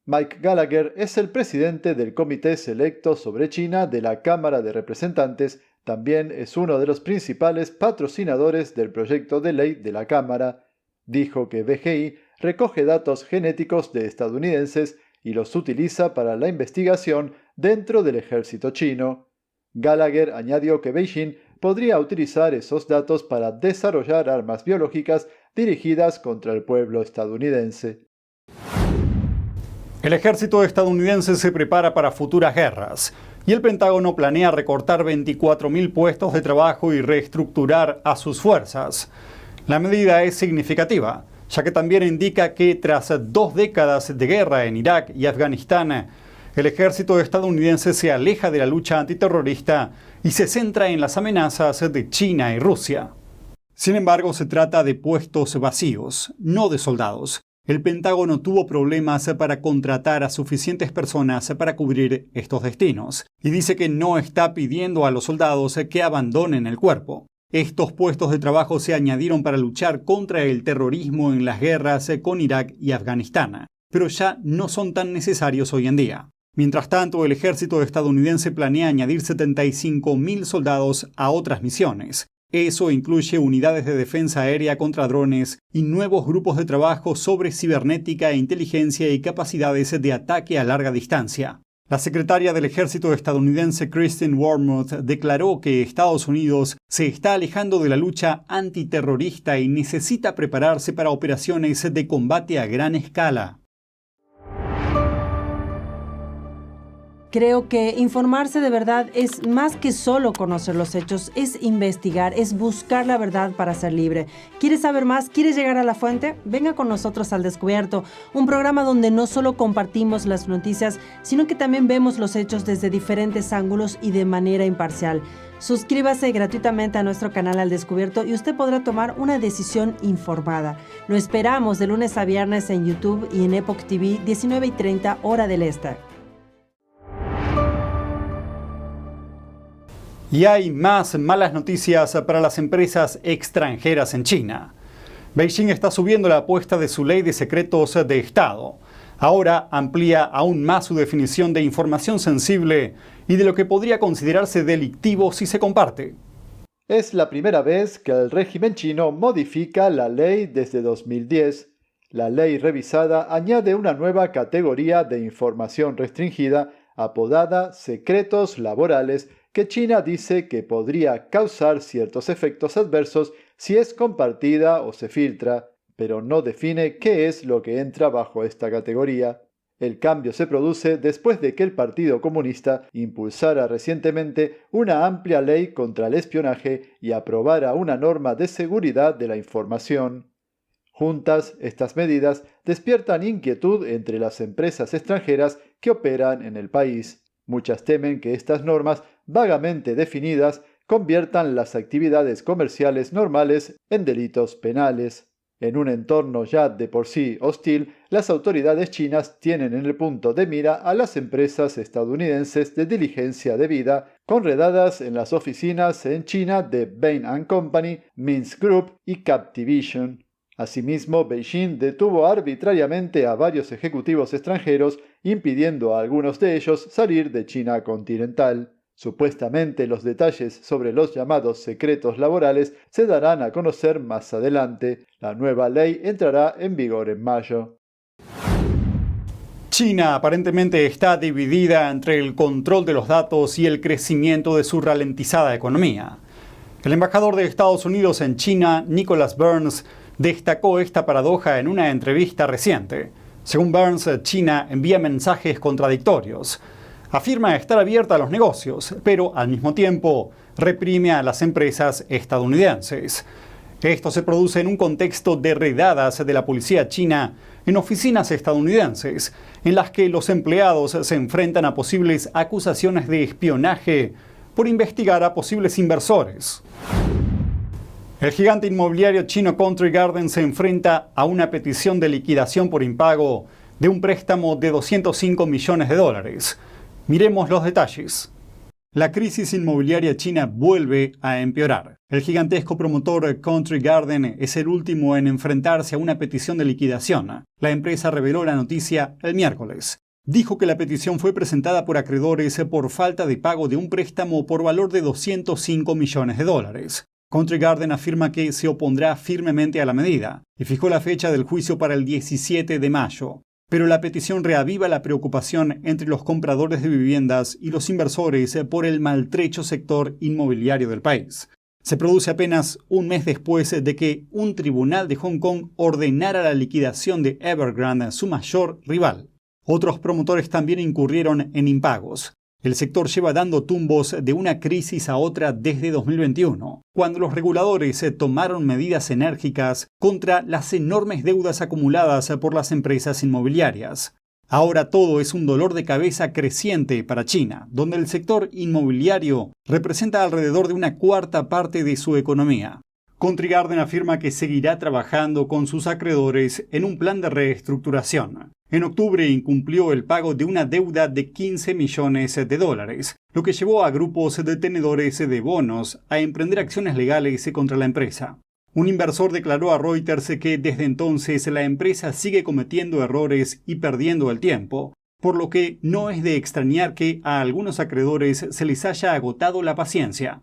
Mike Gallagher es el presidente del Comité Selecto sobre China de la Cámara de Representantes. También es uno de los principales patrocinadores del proyecto de ley de la Cámara. Dijo que BGI recoge datos genéticos de estadounidenses y los utiliza para la investigación dentro del ejército chino. Gallagher añadió que Beijing podría utilizar esos datos para desarrollar armas biológicas dirigidas contra el pueblo estadounidense. El ejército estadounidense se prepara para futuras guerras y el Pentágono planea recortar 24.000 puestos de trabajo y reestructurar a sus fuerzas. La medida es significativa, ya que también indica que tras 2 décadas de guerra en Irak y Afganistán, el ejército estadounidense se aleja de la lucha antiterrorista y se centra en las amenazas de China y Rusia. Sin embargo, se trata de puestos vacíos, no de soldados. El Pentágono tuvo problemas para contratar a suficientes personas para cubrir estos destinos y dice que no está pidiendo a los soldados que abandonen el cuerpo. Estos puestos de trabajo se añadieron para luchar contra el terrorismo en las guerras con Irak y Afganistán, pero ya no son tan necesarios hoy en día. Mientras tanto, el ejército estadounidense planea añadir 75.000 soldados a otras misiones. Eso incluye unidades de defensa aérea contra drones y nuevos grupos de trabajo sobre cibernética, inteligencia y capacidades de ataque a larga distancia. La secretaria del ejército estadounidense Kristen Wormuth declaró que Estados Unidos se está alejando de la lucha antiterrorista y necesita prepararse para operaciones de combate a gran escala. Creo que informarse de verdad es más que solo conocer los hechos, es investigar, es buscar la verdad para ser libre. ¿Quieres saber más? ¿Quieres llegar a la fuente? Venga con nosotros al Descubierto, un programa donde no solo compartimos las noticias, sino que también vemos los hechos desde diferentes ángulos y de manera imparcial. Suscríbase gratuitamente a nuestro canal Al Descubierto y usted podrá tomar una decisión informada. Lo esperamos de lunes a viernes en YouTube y en Epoch TV, 19:30 hora del Este. Y hay más malas noticias para las empresas extranjeras en China. Beijing está subiendo la apuesta de su ley de secretos de Estado. Ahora amplía aún más su definición de información sensible y de lo que podría considerarse delictivo si se comparte. Es la primera vez que el régimen chino modifica la ley desde 2010. La ley revisada añade una nueva categoría de información restringida apodada secretos laborales que China dice que podría causar ciertos efectos adversos si es compartida o se filtra, pero no define qué es lo que entra bajo esta categoría. El cambio se produce después de que el Partido Comunista impulsara recientemente una amplia ley contra el espionaje y aprobara una norma de seguridad de la información. Juntas, estas medidas despiertan inquietud entre las empresas extranjeras que operan en el país. Muchas temen que estas normas, vagamente definidas, conviertan las actividades comerciales normales en delitos penales. En un entorno ya de por sí hostil, las autoridades chinas tienen en el punto de mira a las empresas estadounidenses de diligencia debida, con redadas en las oficinas en China de Bain & Company, Minsk Group y Captivision. Asimismo, Beijing detuvo arbitrariamente a varios ejecutivos extranjeros, impidiendo a algunos de ellos salir de China continental. Supuestamente los detalles sobre los llamados secretos laborales se darán a conocer más adelante. La nueva ley entrará en vigor en mayo. China aparentemente está dividida entre el control de los datos y el crecimiento de su ralentizada economía. El embajador de Estados Unidos en China, Nicholas Burns, destacó esta paradoja en una entrevista reciente. Según Burns, China envía mensajes contradictorios. Afirma estar abierta a los negocios, pero al mismo tiempo reprime a las empresas estadounidenses. Esto se produce en un contexto de redadas de la policía china en oficinas estadounidenses, en las que los empleados se enfrentan a posibles acusaciones de espionaje por investigar a posibles inversores. El gigante inmobiliario chino Country Garden se enfrenta a una petición de liquidación por impago de un préstamo de $205 millones. Miremos los detalles. La crisis inmobiliaria china vuelve a empeorar. El gigantesco promotor Country Garden es el último en enfrentarse a una petición de liquidación. La empresa reveló la noticia el miércoles. Dijo que la petición fue presentada por acreedores por falta de pago de un préstamo por valor de $205 millones. Country Garden afirma que se opondrá firmemente a la medida y fijó la fecha del juicio para el 17 de mayo. Pero la petición reaviva la preocupación entre los compradores de viviendas y los inversores por el maltrecho sector inmobiliario del país. Se produce apenas un mes después de que un tribunal de Hong Kong ordenara la liquidación de Evergrande, su mayor rival. Otros promotores también incurrieron en impagos. El sector lleva dando tumbos de una crisis a otra desde 2021, cuando los reguladores tomaron medidas enérgicas contra las enormes deudas acumuladas por las empresas inmobiliarias. Ahora todo es un dolor de cabeza creciente para China, donde el sector inmobiliario representa alrededor de una cuarta parte de su economía. Country Garden afirma que seguirá trabajando con sus acreedores en un plan de reestructuración. En octubre incumplió el pago de una deuda de $15 millones, lo que llevó a grupos de tenedores de bonos a emprender acciones legales contra la empresa. Un inversor declaró a Reuters que desde entonces la empresa sigue cometiendo errores y perdiendo el tiempo, por lo que no es de extrañar que a algunos acreedores se les haya agotado la paciencia.